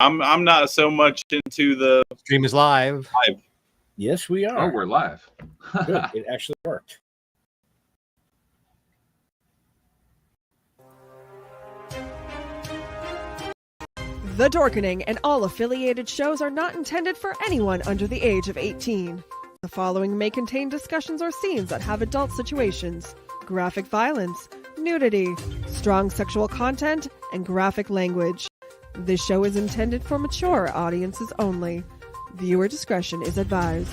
I'm not so much into the stream is live. Yes, we are. Oh, we're live. Good. It actually worked. The Dorkening and all affiliated shows are not intended for anyone under the age of 18. The following may contain discussions or scenes that have adult situations, graphic violence, nudity, strong sexual content, and graphic language. This show is intended for mature audiences only. Viewer discretion is advised.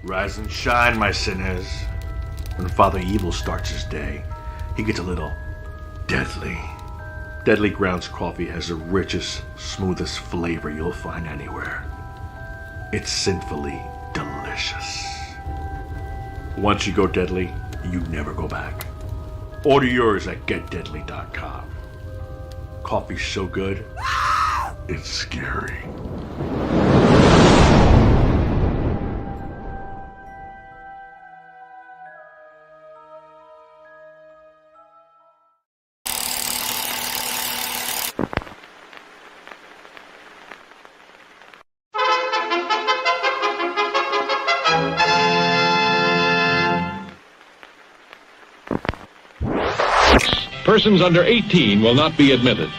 Rise and shine, my sinners. When Father Evil starts his day, he gets a little deadly. Deadly Grounds coffee has the richest, smoothest flavor you'll find anywhere. It's sinfully delicious. Once you go deadly, you never go back. Order yours at getdeadly.com. Coffee's so good, it's scary. Persons under 18 will not be admitted.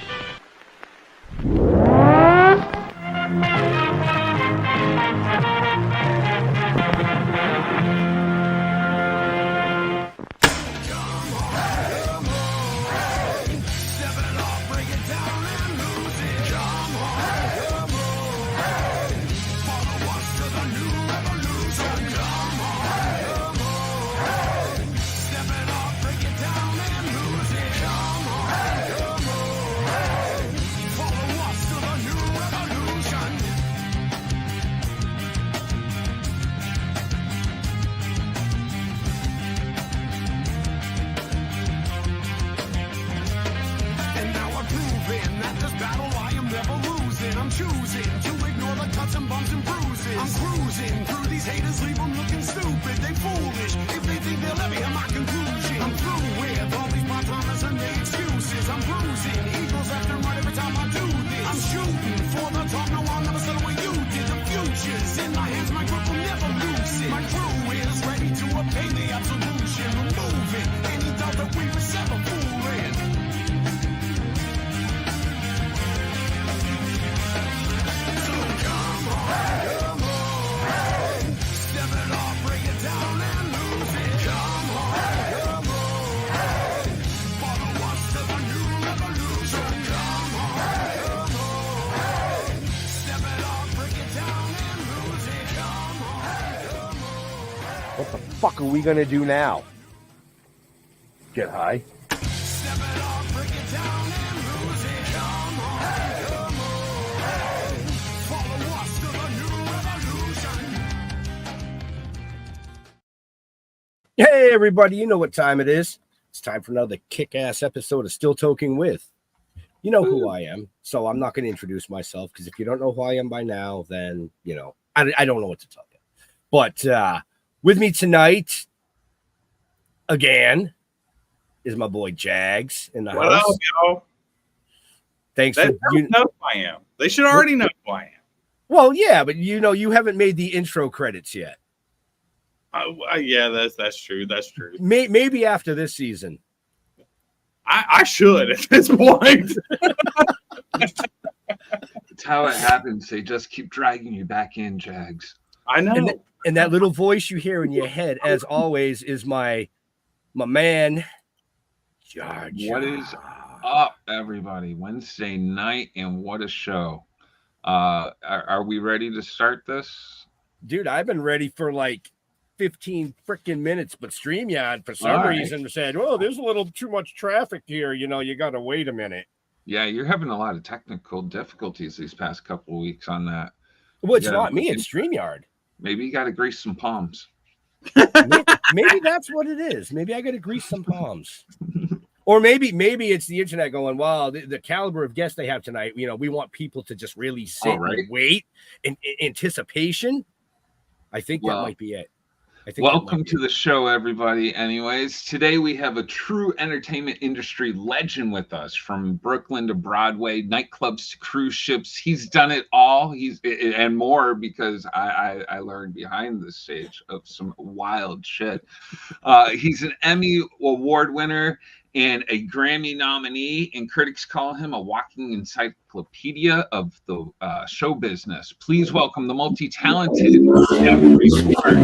What the fuck are we gonna do now? Get high? Hey everybody, you know what time it is. It's time for another kick-ass episode of Still Toking with. You know who I am, so I'm not going to introduce myself, because if you don't know who I am by now, then, you know, I don't know what to tell you. But with me tonight, again, is my boy Jags in the house. Well, yo. Thanks They for don't know who I am. They should already know who I am. Well, yeah, but you know, you haven't made the intro credits yet. Yeah, that's true. That's true. Maybe after this season. I should at this point. It's how it happens. They just keep dragging you back in, Jags. I know. And that little voice you hear in your head, as always, is my man, George. What is up, everybody? Wednesday night, and what a show. Are we ready to start this? Dude, I've been ready for like 15 freaking minutes, but StreamYard for some reason said, "Oh, there's a little too much traffic here. You know, you got to wait a minute." Yeah, you're having a lot of technical difficulties these past couple of weeks on that. Well, it's Yeah, not me, it's StreamYard. Maybe you got to grease some palms. Maybe that's what it is. Maybe I got to grease some palms. Or maybe it's the internet going, wow, the caliber of guests they have tonight, you know, we want people to just really sit and wait in anticipation. I think that might be it. Welcome to the show, everybody. Anyways, today we have a true entertainment industry legend with us, from Brooklyn to Broadway, nightclubs to cruise ships. He's done it all. And more, because I learned behind the stage of some wild shit. He's an Emmy Award winner and a Grammy nominee, and critics call him a walking encyclopedia of the show business. Please welcome the multi-talented Geoffrey Mark.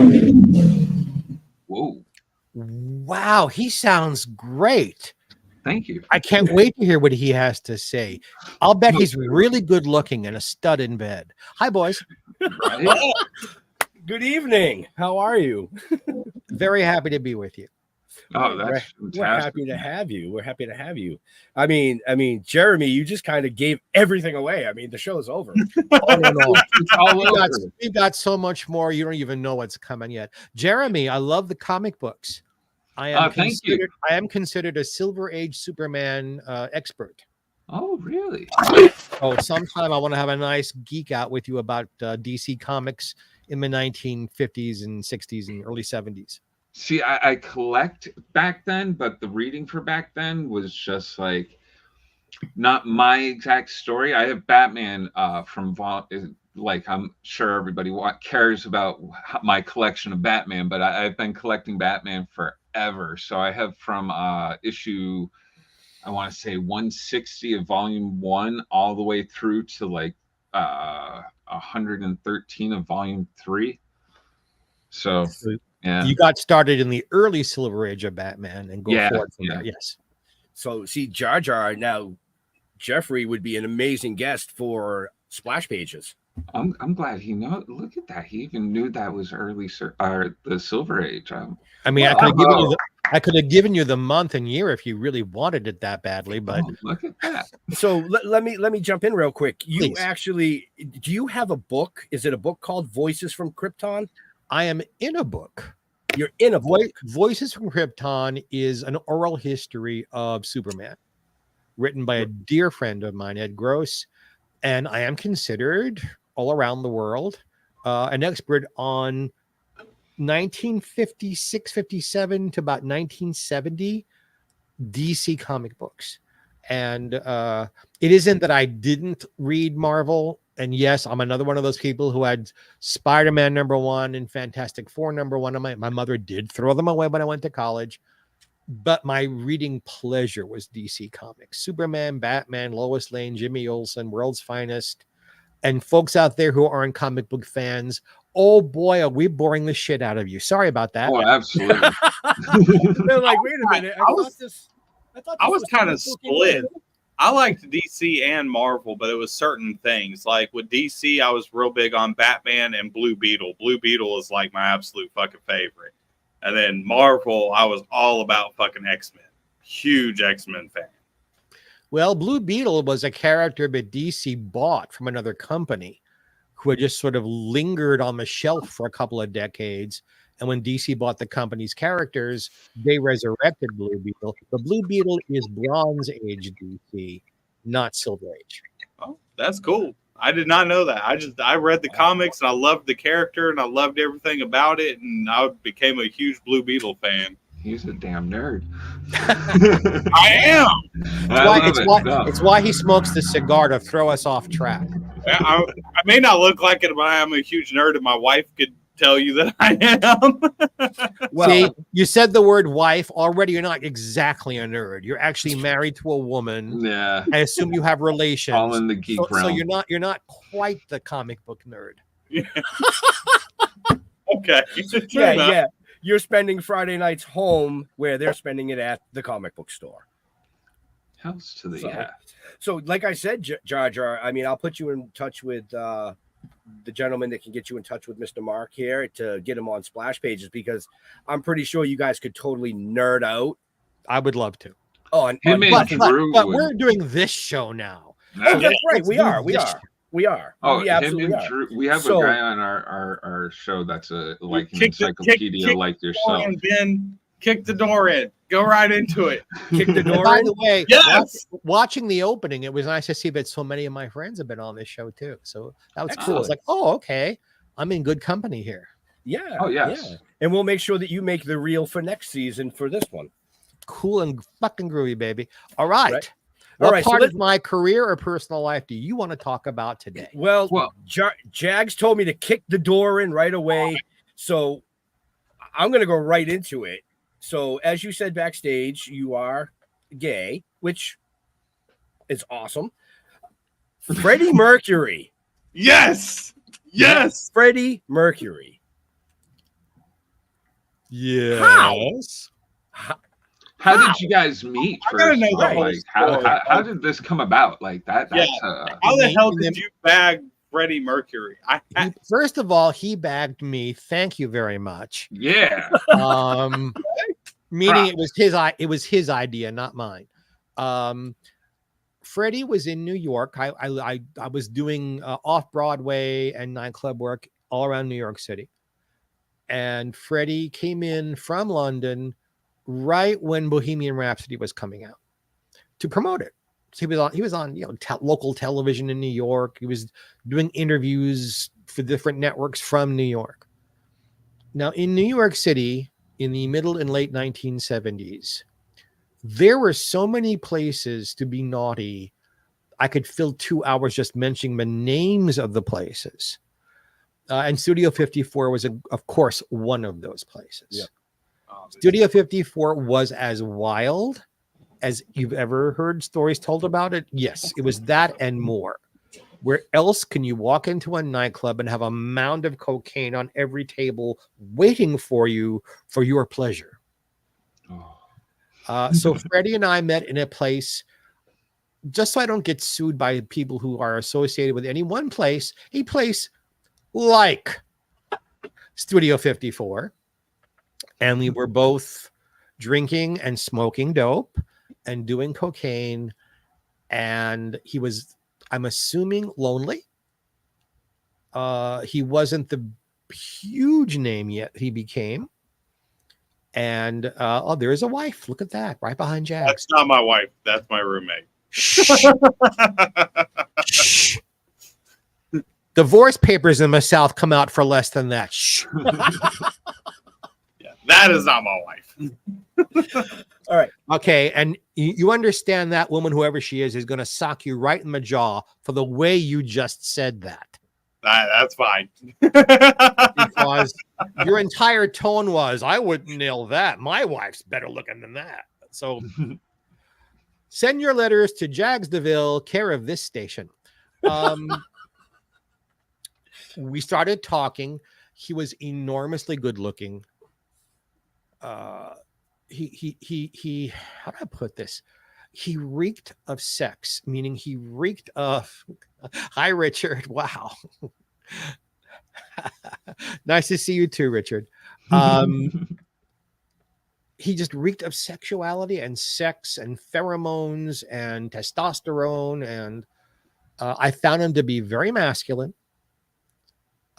Whoa. Wow, he sounds great. Thank you. I can't wait to hear what he has to say. I'll bet he's really good looking and a stud in bed. Hi, boys. Right? Good evening. How are you? Very happy to be with you. Oh, that's fantastic. We're happy to have you. We're happy to have you. I mean, Jeremy, you just kind of gave everything away. I mean, the show's over. We've got so much more. You don't even know what's coming yet. Jeremy, I love the comic books. I am considered a Silver Age Superman expert. Oh, really? Oh, sometime I want to have a nice geek out with you about DC Comics in the 1950s and 60s and early 70s. See, I collect back then, but the reading for back then was just like not my exact story. I have Batman from like, I'm sure everybody cares about my collection of Batman, but I've been collecting Batman forever. So I have from issue, I want to say 160 of volume 1 all the way through to like 113 of volume 3. So yeah, you got started in the early Silver Age of Batman and go forward from there. Yes. So see, Jar Jar, now Geoffrey would be an amazing guest for Splash Pages. I'm glad he knows. Look at that. He even knew that was the Silver Age. I mean, I could have given you the month and year if you really wanted it that badly, but look at that. So let me jump in real quick. You Please. Actually, do you have a book? Is it a book called Voices from Krypton? I am in a book. You're in a book. Voices from Krypton is an oral history of Superman, written by a dear friend of mine, Ed Gross, and I am considered all around the world an expert on 1956, 57 to about 1970 DC comic books. And it isn't that I didn't read Marvel. And yes, I'm another one of those people who had Spider-Man #1 and Fantastic Four #1. My mother did throw them away when I went to college. But my reading pleasure was DC Comics. Superman, Batman, Lois Lane, Jimmy Olsen, World's Finest. And folks out there who aren't comic book fans, oh boy, are we boring the shit out of you. Sorry about that. Oh, absolutely. They're like, wait a minute. I was kind of split. I liked DC and Marvel, but it was certain things. Like with DC, I was real big on Batman and Blue Beetle. Blue Beetle is like my absolute fucking favorite. And then Marvel, I was all about fucking X-Men. Huge X-Men fan. Well, Blue Beetle was a character that DC bought from another company who had just sort of lingered on the shelf for a couple of decades. And when DC bought the company's characters, they resurrected Blue Beetle. The Blue Beetle is Bronze Age DC, not Silver Age. Oh, that's cool. I did not know that. I read the comics and I loved the character and I loved everything about it. And I became a huge Blue Beetle fan. He's a damn nerd. I am. It's why he smokes the cigar to throw us off track. I may not look like it, but I am a huge nerd, and my wife could tell you that I am. Well, see, you said the word wife already. You're not exactly a nerd. You're actually married to a woman. Yeah. I assume you have relations. All in the geek realm. So you're not quite the comic book nerd. Yeah. Okay. Yeah. You're spending Friday nights home where they're spending it at the comic book store. Hells to the So, like I said, Jar Jar, I mean, I'll put you in touch with the gentleman that can get you in touch with Mr. Mark here to get him on Splash Pages, because I'm pretty sure you guys could totally nerd out. I would love to. Oh, and Him and Drew but would- we're doing this show now. Oh, that's right. let's We do are. We this are. show. We are. Oh, we him absolutely and are. Drew. We have So- a guy on our show that's like an Kick the- encyclopedia kick like Door yourself. in, Ben. Kick the door in. Go right into it. Kick the And door by in. the way, Yes. watching the opening, it was nice to see that so many of my friends have been on this show too. So that was cool. I was like, oh, okay, I'm in good company here. Yeah. Oh, yes. Yeah. And we'll make sure that you make the reel for next season for this one. Cool and fucking groovy, baby. All right. Right. What All right, so part let's- of my career or personal life do you want to talk about today? Well, Well- Jags told me to kick the door in right away. So I'm going to go right into it. So as you said backstage, you are gay, which is awesome. Freddie Mercury. Yes. Yes. Freddie Mercury. Yes. How did you guys meet? I gotta First know of the all? whole Like, story. how did this come about? Like that? That's How the hell did you bag Freddie Mercury? First of all, he bagged me. Thank you very much. yeah. Meaning it was his idea, not mine. Freddie was in New York. I was doing off Broadway and nightclub work all around New York City, and Freddie came in from London right when Bohemian Rhapsody was coming out to promote it. So he was on local television in New York. He was doing interviews for different networks from New York. Now in New York City in the middle and late 1970s, there were so many places to be naughty. I could fill 2 hours just mentioning the names of the places. And Studio 54 was, of course, one of those places. Yeah. Studio 54 was as wild as you've ever heard stories told about it. Yes, it was that and more. Where else can you walk into a nightclub and have a mound of cocaine on every table waiting for you for your pleasure? So Freddie and I met in a place, just so I don't get sued by people who are associated with any one place, a place like Studio 54. And we were both drinking and smoking dope and doing cocaine. And he was, I'm assuming, lonely. He wasn't the huge name yet he became. And there's a wife. Look at that, right behind Jack. That's not my wife. That's my roommate. Shh. Shh. Divorce papers in the South come out for less than that. Shh. Yeah, that is not my wife. All right. Okay, and you understand that woman, whoever she is going to sock you right in the jaw for the way you just said that. That's fine. Because your entire tone was, I wouldn't nail that. My wife's better looking than that. So send your letters to Jags DeVille, care of this station. We started talking. He was enormously good looking. He how do I put this? He reeked of sex, meaning he reeked of hi Richard. Wow. Nice to see you too, Richard. He just reeked of sexuality and sex and pheromones and testosterone. And I found him to be very masculine.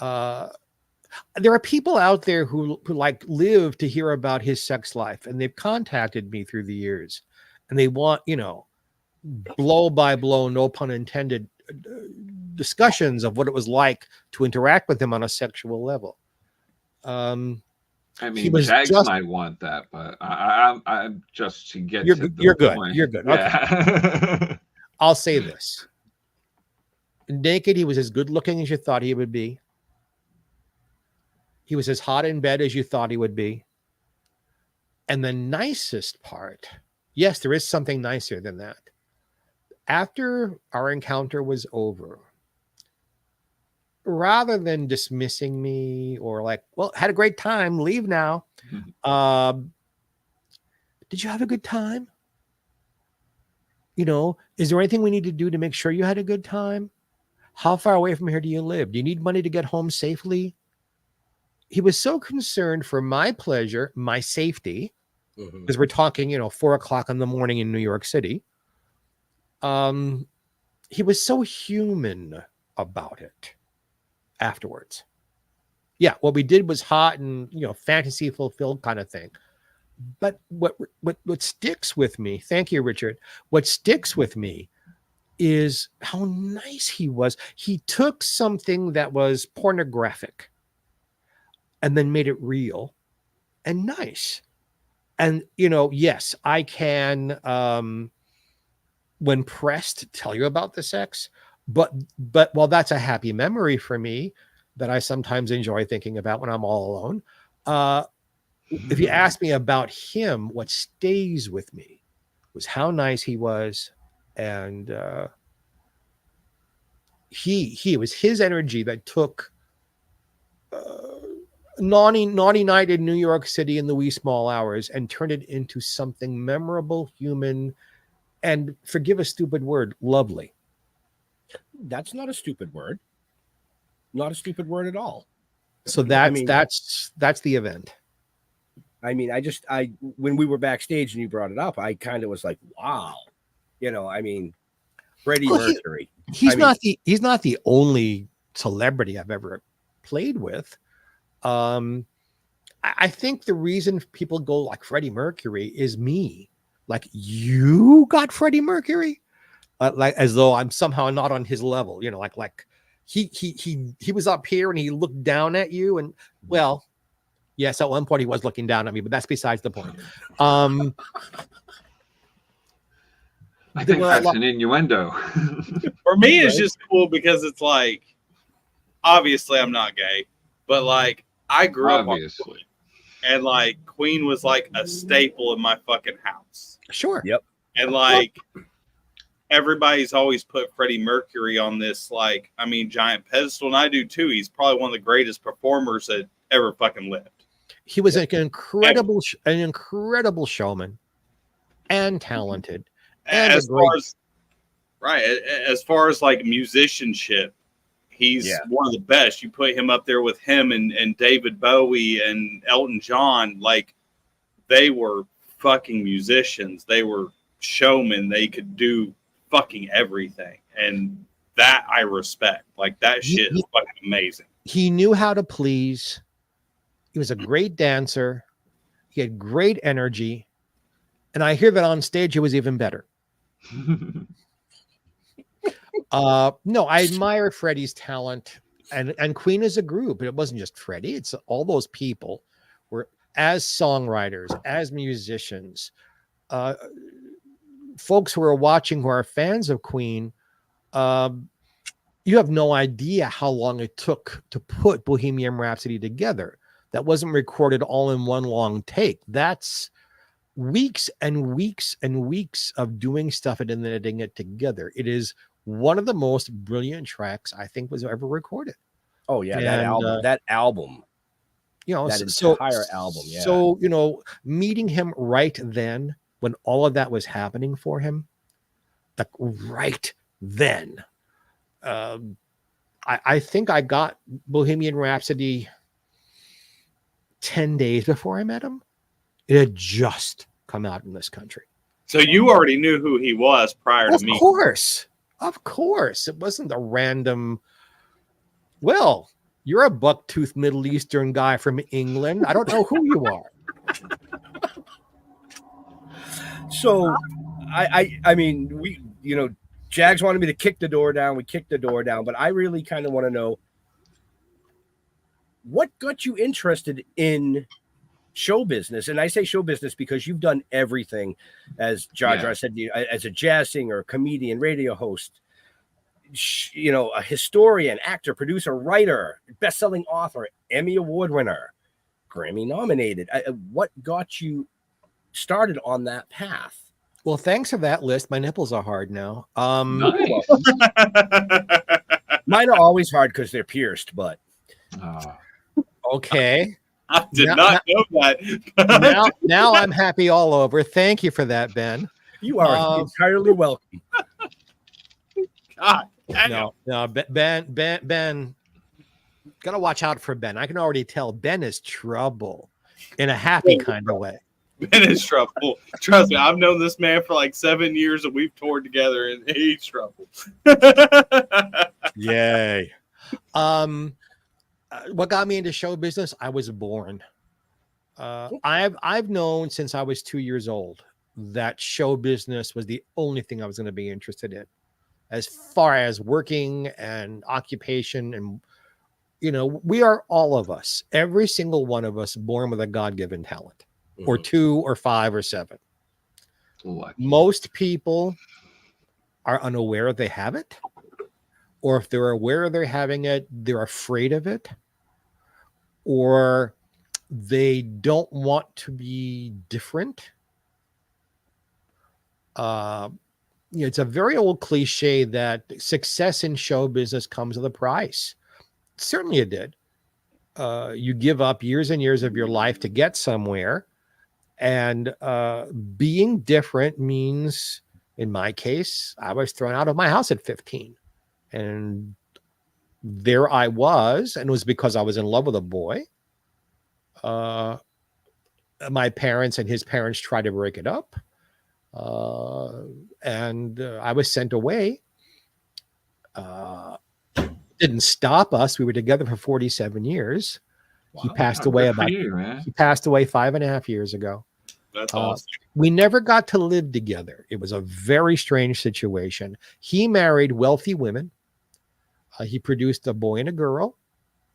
There are people out there who like live to hear about his sex life, and they've contacted me through the years, and they want, blow by blow, no pun intended, discussions of what it was like to interact with him on a sexual level. I mean, Jags might want that, but I'm just to get you're, to the you're good. point. You're good. Yeah. Okay. I'll say this. Naked, he was as good looking as you thought he would be. He was as hot in bed as you thought he would be. And the nicest part, yes, there is something nicer than that. After our encounter was over, rather than dismissing me or like, well, had a great time, leave now. Did you have a good time? Is there anything we need to do to make sure you had a good time? How far away from here do you live? Do you need money to get home safely? He was so concerned for my pleasure, my safety, because we're talking, 4:00 in the morning in New York City. He was so human about it afterwards. Yeah, what we did was hot and fantasy fulfilled kind of thing. But what sticks with me, thank you, Richard. What sticks with me is how nice he was. He took something that was pornographic and then made it real and nice. And yes, I can when pressed tell you about the sex, but while that's a happy memory for me that I sometimes enjoy thinking about when I'm all alone, if you ask me about him, what stays with me was how nice he was. And it was his energy that took naughty night in New York City in the wee small hours and turned it into something memorable, human, and, forgive a stupid word, lovely. That's not a stupid word. Not a stupid word at all. So that's the event. I mean, when we were backstage and you brought it up, I kind of was like, wow. Freddie Mercury. He's not the only celebrity I've ever played with. I think the reason people go like Freddie Mercury is me. Like, you got Freddie Mercury? Like as though I'm somehow not on his level, like he was up here and he looked down at you, and well, yes, at one point he was looking down at me, but that's besides the point. I think that's an innuendo. For me, it's just cool because it's like, obviously I'm not gay, but like I grew up on Queen, and like Queen was like a staple in my fucking house. Sure. Yep. And like everybody's always put Freddie Mercury on this, like, giant pedestal, and I do too. He's probably one of the greatest performers that ever fucking lived. He was an incredible showman and talented. And as far as like musicianship, he's one of the best. You put him up there with him and David Bowie and Elton John, like they were fucking musicians. They were showmen. They could do fucking everything, and that I respect. Like that shit is fucking amazing. He knew how to please. He was a great dancer. He had great energy, and I hear that on stage he was even better. No, I admire Freddie's talent and Queen as a group. It wasn't just Freddie; it's all those people were as songwriters, as musicians. Folks who are watching who are fans of Queen, you have no idea how long it took to put Bohemian Rhapsody together. That wasn't recorded all in one long take. That's weeks and weeks and weeks of doing stuff and then editing it together. It is one of the most brilliant tracks I think was ever recorded. Oh yeah, that album. Entire album. Yeah. So meeting him right then, when all of that was happening for him, like right then, I think I got Bohemian Rhapsody 10 days before I met him. It had just come out in this country. So you already knew who he was prior to me. Of course. It wasn't a random, well, you're a buck-toothed Middle Eastern guy from England. I don't know who you are. So, I mean, we, Jags wanted me to kick the door down. We kicked the door down, but I really kind of want to know what got you interested in show business. And I say show business because you've done everything, as Jar said, as a jazz singer, comedian, radio host, a historian, actor, producer, writer, best-selling author, Emmy Award winner, Grammy nominated. What got you started on that path? Well, thanks for that list. My nipples are hard now. Nice. Mine are always hard because they're pierced, but okay. I did not know that. now I'm happy all over. Thank you for that, Ben. You are entirely welcome. God, no, Ben, gotta watch out for Ben. I can already tell Ben is trouble in a happy kind of way. Been in trouble. Trust me, I've known this man for like 7 years and we've toured together and he's trouble. Yay. What got me into show business? I was born. I've known since I was 2 years old that show business was the only thing I was going to be interested in, as far as working and occupation. And we are, all of us, every single one of us, born with a God-given talent, or 2 or 5 or 7. Lucky. Most people are unaware they have it, or if they're aware they're having it, they're afraid of it, or they don't want to be different. It's a very old cliche that success in show business comes with a price. Certainly it did. You give up years and years of your life to get somewhere. And being different means, in my case, I was thrown out of my house at 15. And there I was, and it was because I was in love with a boy. My parents and his parents tried to break it up. And I was sent away. Didn't stop us. We were together for 47 years. Wow. He passed away he passed away 5.5 years ago. That's awesome. We never got to live together. It was a very strange situation. He married wealthy women. He produced a boy and a girl,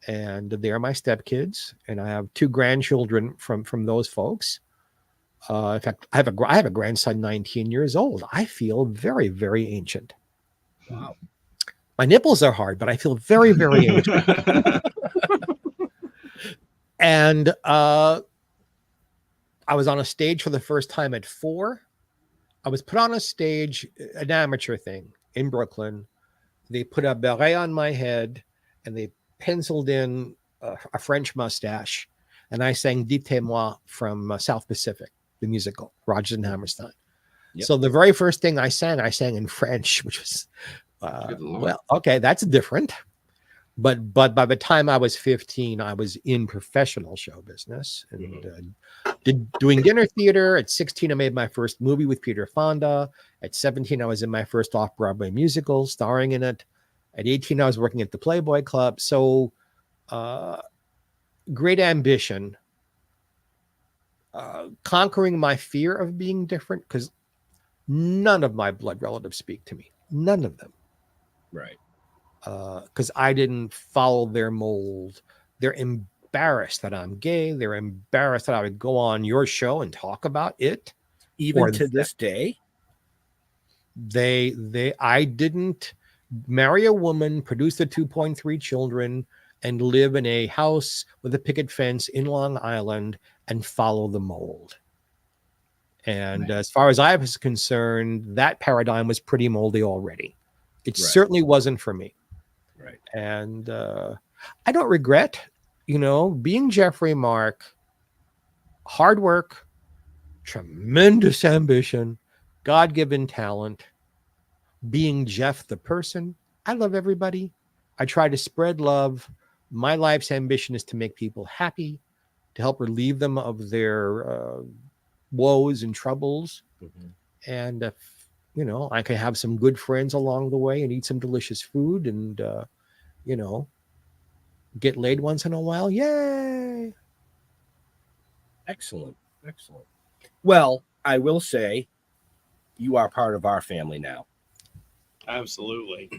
and they're my stepkids. And I have 2 grandchildren from those folks. In fact, I have a grandson, 19 years old. I feel very, very ancient. Wow. My nipples are hard, but I feel very, very ancient. And I was on a stage for the first time at 4. I was put on a stage, an amateur thing in Brooklyn. They put a beret on my head and they penciled in a French mustache. And I sang Dites-moi from South Pacific, the musical, Rodgers and Hammerstein. Yep. So the very first thing I sang in French, which was, well, okay, that's different. But by the time I was 15, I was in professional show business and doing dinner theater. At 16, I made my first movie with Peter Fonda. At 17, I was in my first off-Broadway musical, starring in it. At 18, I was working at the Playboy Club. So great ambition. Conquering my fear of being different, because none of my blood relatives speak to me. None of them. Right. Because I didn't follow their mold. They're embarrassed that I'm gay. They're embarrassed that I would go on your show and talk about it. Even to this day? I didn't marry a woman, produce the 2.3 children, and live in a house with a picket fence in Long Island and follow the mold. And as far as I was concerned, that paradigm was pretty moldy already. It certainly wasn't for me. Right. And I don't regret, being Geoffrey Mark, hard work, tremendous ambition, God-given talent, being Jeff the person. I love everybody. I try to spread love. My life's ambition is to make people happy, to help relieve them of their woes and troubles. And if I can have some good friends along the way and eat some delicious food and get laid once in a while, yay. Excellent. Well, I will say you are part of our family now. Absolutely.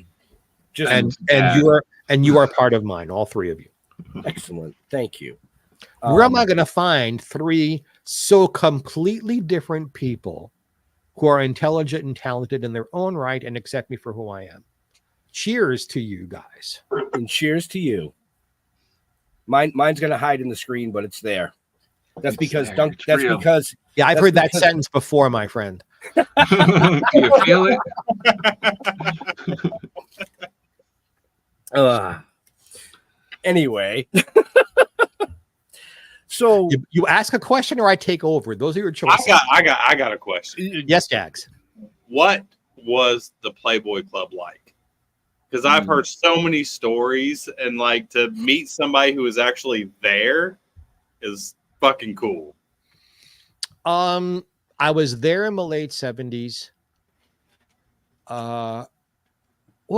And you are part of mine, all 3 of you. Excellent. Thank you. Where am I going to find 3 so completely different people who are intelligent and talented in their own right and accept me for who I am? Cheers to you guys. And cheers to you. Mine's going to hide in the screen, but it's there. That's because I've heard that sentence before, my friend. Do you feel it? Anyway. So you ask a question or I take over. Those are your choices. I got a question. Yes, Jags. What was the Playboy Club like? Because I've heard so many stories, and like to meet somebody who is actually there is fucking cool. I was there in the late 70s. What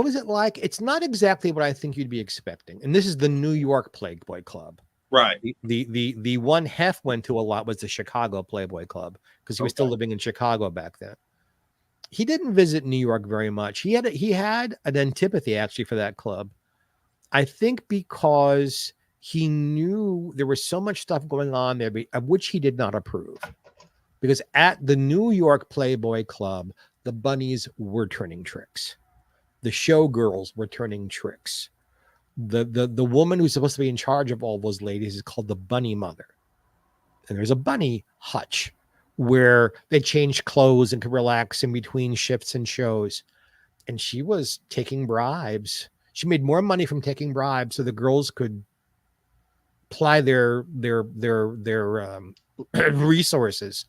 was it like? It's not exactly what I think you'd be expecting. And this is the New York Playboy Club. Right. The one Hef went to a lot was the Chicago Playboy Club because he was still living in Chicago back then. He didn't visit New York very much. He had an antipathy actually for that club. I think because he knew there was so much stuff going on there of which he did not approve. Because at the New York Playboy Club, the bunnies were turning tricks. The showgirls were turning tricks. The woman who's supposed to be in charge of all those ladies is called the bunny mother. And there's a bunny hutch where they change clothes and could relax in between shifts and shows. And she was taking bribes. She made more money from taking bribes so the girls could ply their resources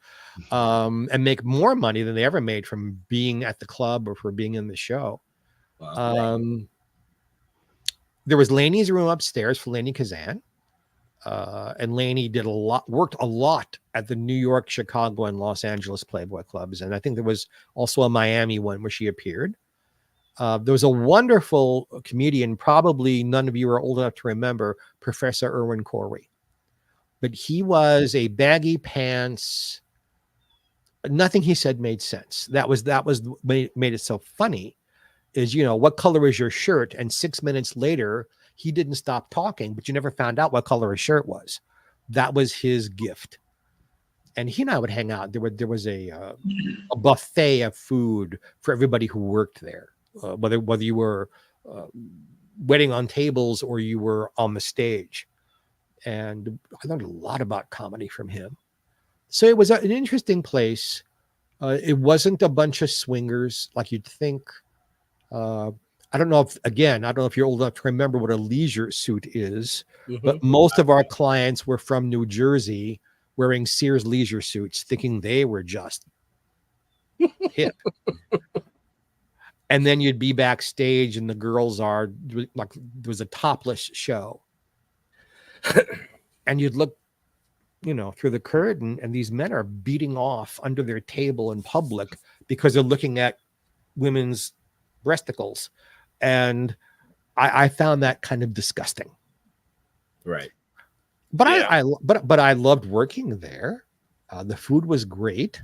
and make more money than they ever made from being at the club or for being in the show. Wow. There was Laney's room upstairs for Laney Kazan. And Laney worked a lot at the New York, Chicago, and Los Angeles Playboy clubs. And I think there was also a Miami one where she appeared. There was a wonderful comedian, probably none of you are old enough to remember, Professor Irwin Corey. But he was a baggy pants. Nothing he said made sense. That was made it so funny. Is, what color is your shirt? And 6 minutes later, he didn't stop talking, but you never found out what color his shirt was. That was his gift. And he and I would hang out. There was a buffet of food for everybody who worked there, whether you were waiting on tables or you were on the stage. And I learned a lot about comedy from him. So it was an interesting place. It wasn't a bunch of swingers like you'd think. I don't know if you're old enough to remember what a leisure suit is, but most of our clients were from New Jersey wearing Sears leisure suits, thinking they were just hip. And then you'd be backstage and the girls are like, there was a topless show. And you'd look, through the curtain and these men are beating off under their table in public because they're looking at women's breasticles. And I found that kind of disgusting. Right. But yeah. But I loved working there. The food was great.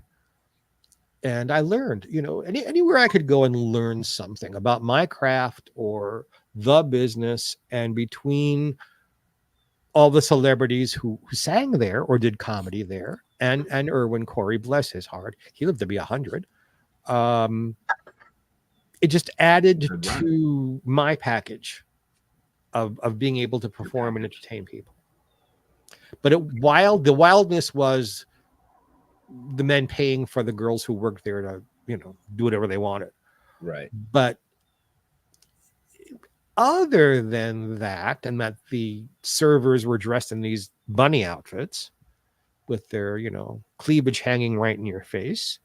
And I learned, anywhere I could go and learn something about my craft or the business, and between all the celebrities who sang there or did comedy there, and Irwin Corey, bless his heart, he lived to be 100. It just added to my package of being able to perform and entertain people. But the wildness was the men paying for the girls who worked there to, do whatever they wanted. Right. But other than that, and that the servers were dressed in these bunny outfits with their, cleavage hanging right in your face,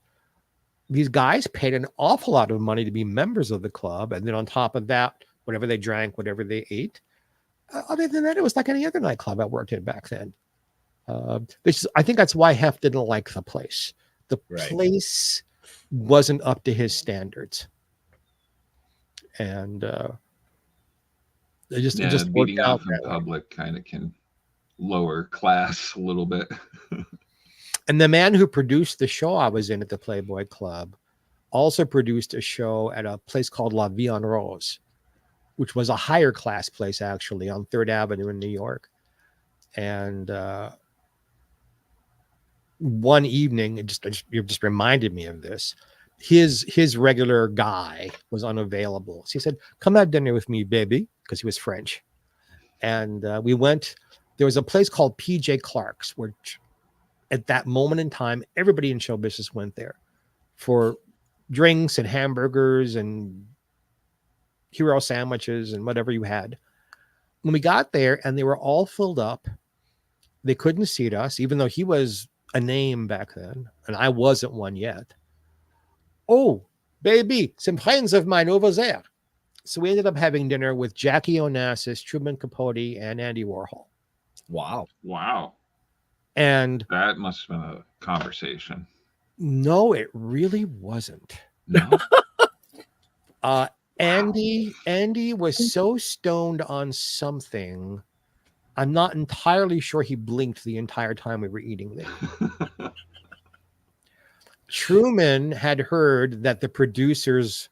these guys paid an awful lot of money to be members of the club. And then on top of that, whatever they drank, whatever they ate. Other than that, it was like any other nightclub I worked in back then. I think that's why Hef didn't like the place. The place wasn't up to his standards. And it just beating out in public kind of can lower class a little bit. And the man who produced the show I was in at the Playboy Club also produced a show at a place called La Vie en Rose, which was a higher class place actually on 3rd Avenue in New York. And one evening, it just reminded me of this. His regular guy was unavailable. So he said, "Come have dinner with me, baby," because he was French. And we went. There was a place called PJ Clark's, which at that moment in time, everybody in show business went there for drinks and hamburgers and hero sandwiches and whatever you had. When we got there and they were all filled up, they couldn't seat us, even though he was a name back then, and I wasn't one yet. "Oh, baby, some friends of mine over there." So we ended up having dinner with Jackie Onassis, Truman Capote, and Andy Warhol. Wow. Wow. And that must have been a conversation. no, it really wasn't. No. Andy was so stoned on something. I'm not entirely sure he blinked the entire time we were eating there. Truman had heard that the producer's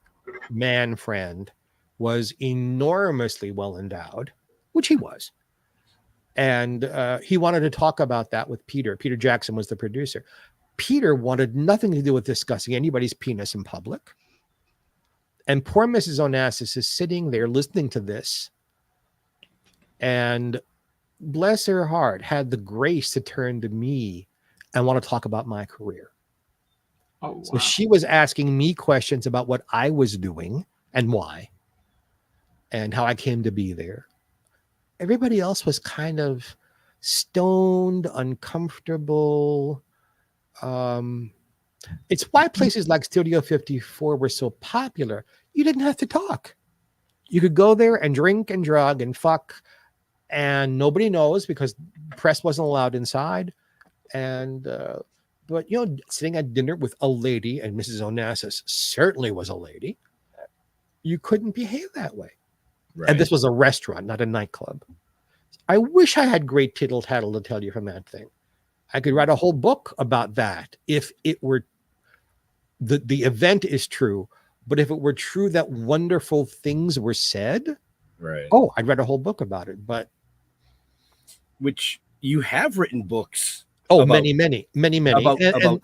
man friend was enormously well endowed, which he was. And he wanted to talk about that with Peter. Peter Jackson was the producer. Peter wanted nothing to do with discussing anybody's penis in public. And poor Mrs. Onassis is sitting there listening to this. And bless her heart, had the grace to turn to me and want to talk about my career. Oh, wow. So she was asking me questions about what I was doing and why and how I came to be there. Everybody else was kind of stoned, uncomfortable. It's why places like Studio 54 were so popular. You didn't have to talk. You could go there and drink and drug and fuck, and nobody knows because press wasn't allowed inside. And but sitting at dinner with a lady, and Mrs. Onassis certainly was a lady, you couldn't behave that way. Right. And this was a restaurant, not a nightclub. I wish I had great tittle tattle to tell you from that thing. I could write a whole book about that if it were the event is true, but if it were true that wonderful things were said, right? Oh, I'd read a whole book about it. But which you have written books. Oh, about, many about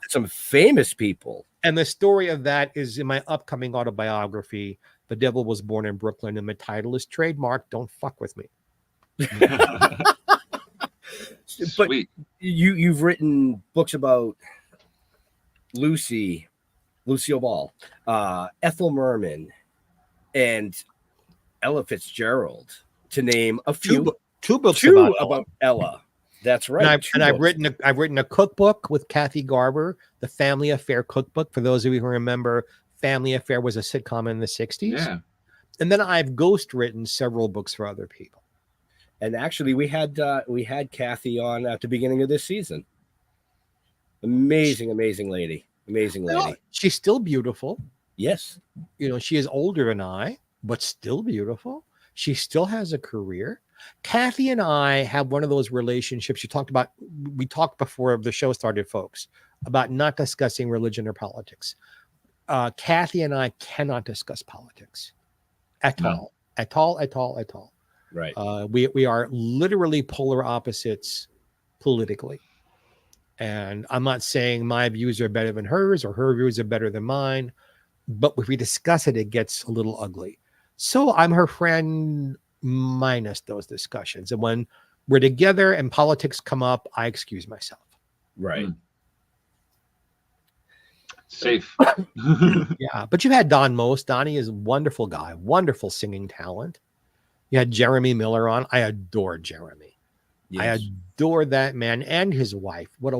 some famous people. And the story of that is in my upcoming autobiography, The Devil Was Born in Brooklyn, and the title is trademarked. Don't fuck with me. But you've written books about Lucille Ball, Ethel Merman, and Ella Fitzgerald, to name a few. Two books about Ella. That's right. And I've written a cookbook with Kathy Garber, the Family Affair cookbook. For those of you who remember, Family Affair was a sitcom in the 60s. Yeah. And then I've ghost written several books for other people. And actually, we had Kathy on at the beginning of this season. Amazing lady. Well, she's still beautiful. Yes. She is older than I, but still beautiful. She still has a career. Kathy and I have one of those relationships we talked before the show started, folks, about not discussing religion or politics. Kathy and I cannot discuss politics at all. Right. We are literally polar opposites politically. And I'm not saying my views are better than hers or her views are better than mine, but if we discuss it, it gets a little ugly. So I'm her friend minus those discussions. And when we're together and politics come up, I excuse myself. Right. Safe. Yeah. But you had Don Most. Donnie is a wonderful guy, wonderful singing talent. You had Jeremy Miller on. I adore Jeremy. Yes. I adore that man and his wife. What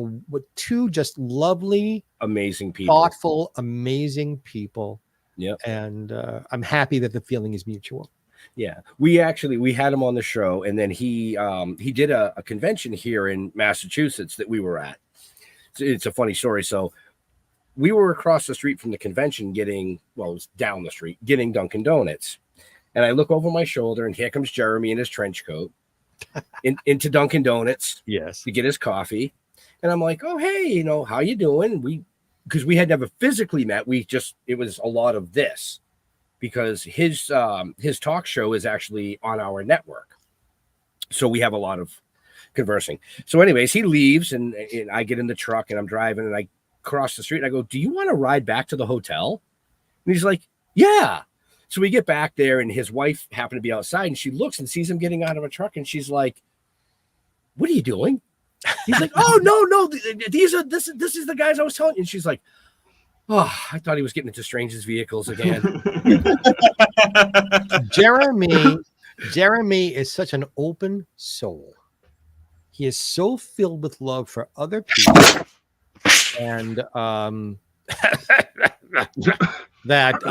two just lovely, amazing people, thoughtful, amazing people. Yeah. And I'm happy that the feeling is mutual. Yeah. We had him on the show, and then he did a convention here in Massachusetts that we were at. It's a funny story. So we were across the street from the convention it was down the street, getting Dunkin' Donuts. And I look over my shoulder, and here comes Jeremy in his trench coat into Dunkin' Donuts, yes, to get his coffee. And I'm like, oh, hey, how you doing? Because we had never physically met. It was a lot of this, because his talk show is actually on our network. So we have a lot of conversing. So anyways, he leaves, and I get in the truck, and I'm driving, and I cross the street, and I go, do you want to ride back to the hotel? And he's like, yeah. So we get back there, and his wife happened to be outside, and she looks and sees him getting out of a truck, and she's like, what are you doing? He's like, oh, no, this is the guys I was telling you. And she's like, oh, I thought he was getting into strangers' vehicles again. Jeremy is such an open soul. He is so filled with love for other people, and that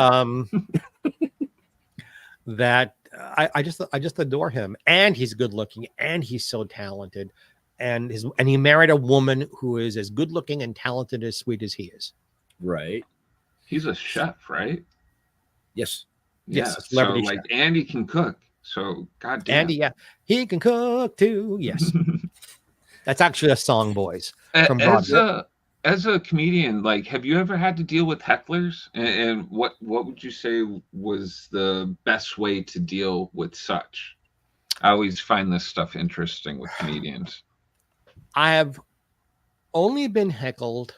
I just adore him. And he's good looking, and he's so talented. and he married a woman who is as good looking and talented as sweet as he is. Right. He's a chef, right? Yes. Yes, Yeah. a celebrity so chef. Andy can cook. So goddamn. Andy, yeah, he can cook too. Yes, that's actually a song, boys. From As a comedian, like, have you ever had to deal with hecklers? And what would you say was the best way to deal with such? I always find this stuff interesting with comedians. I have only been heckled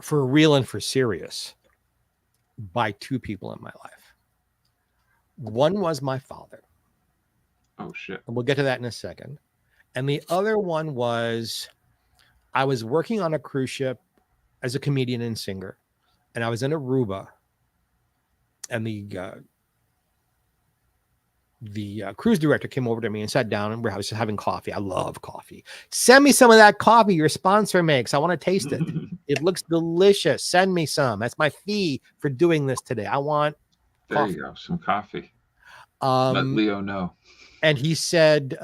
for real and for serious by two people in my life. One was my father. Oh shit. And we'll get to that in a second. And the other one was, I was working on a cruise ship as a comedian and singer, and I was in Aruba, and the cruise director came over to me and sat down, and I was just having coffee. I love coffee. Send me some of that coffee your sponsor makes. I want to taste it. It looks delicious. Send me some. That's my fee for doing this today. I want There coffee. you go. Some coffee. Let Leo know. And he said,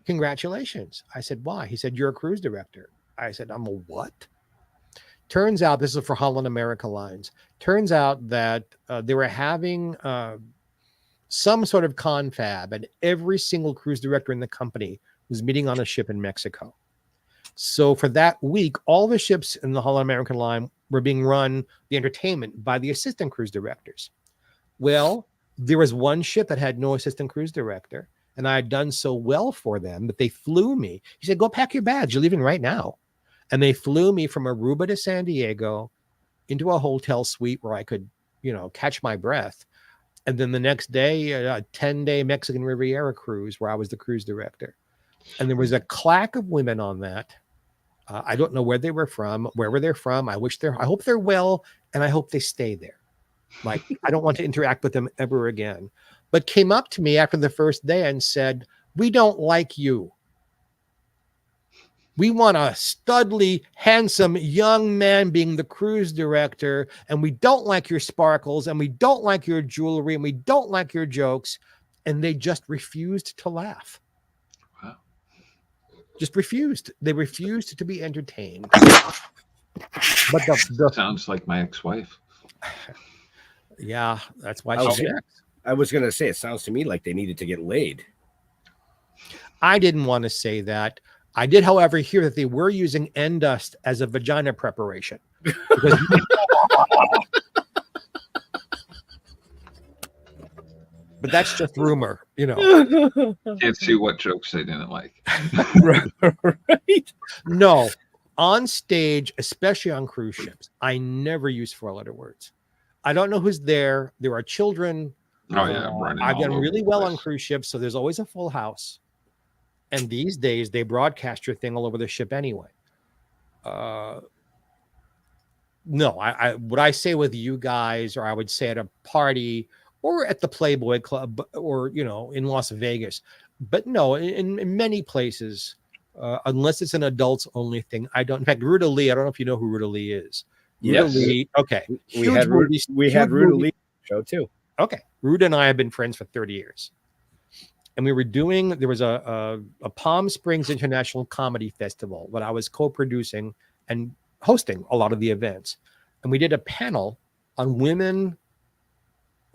congratulations. I said, why? He said, you're a cruise director. I said, I'm a what? Turns out, this is for Holland America Lines. Turns out that they were having some sort of confab, and every single cruise director in the company was meeting on a ship in Mexico. So for that week, all the ships in the Holland American Line were being run, the entertainment, by the assistant cruise directors. Well, there was one ship that had no assistant cruise director, and I had done so well for them that they flew me. He said, go pack your bags. You're leaving right now. And they flew me from Aruba to San Diego into a hotel suite where I could, catch my breath. And then the next day, a 10-day Mexican Riviera cruise where I was the cruise director. And there was a clack of women on that. I don't know where they were from, wherever they're from. I hope they're well, and I hope they stay there. Like, I don't want to interact with them ever again. But came up to me after the first day and said, we don't like you. We want a studly, handsome young man being the cruise director, and we don't like your sparkles, and we don't like your jewelry, and we don't like your jokes. And they just refused to laugh. Wow. Just refused. They refused to be entertained. But the Sounds like my ex-wife. Yeah, that's why Oh, she's yeah. next. I was going to say, it sounds to me like they needed to get laid. I didn't want to say that. I did, however, hear that they were using N-Dust as a vagina preparation. Because but that's just rumor, Can't see what jokes they didn't like. Right. No, on stage, especially on cruise ships, I never use four-letter words. I don't know who's there. There are children. Oh yeah, running I've all done over really the well place. on cruise ships, so there's always a full house. And these days, they broadcast your thing all over the ship anyway. No, I would I say with you guys, or I would say at a party, or at the Playboy Club, or in Las Vegas. But no, in many places, unless it's an adults only thing, I don't. In fact, Ruta Lee, I don't know if you know who Ruta Lee is. Yes. Ruta Lee, okay. We had Ruta Lee show too. Okay. Ruta and I have been friends for 30 years. And there was a Palm Springs International Comedy Festival that I was co-producing and hosting a lot of the events. And we did a panel on women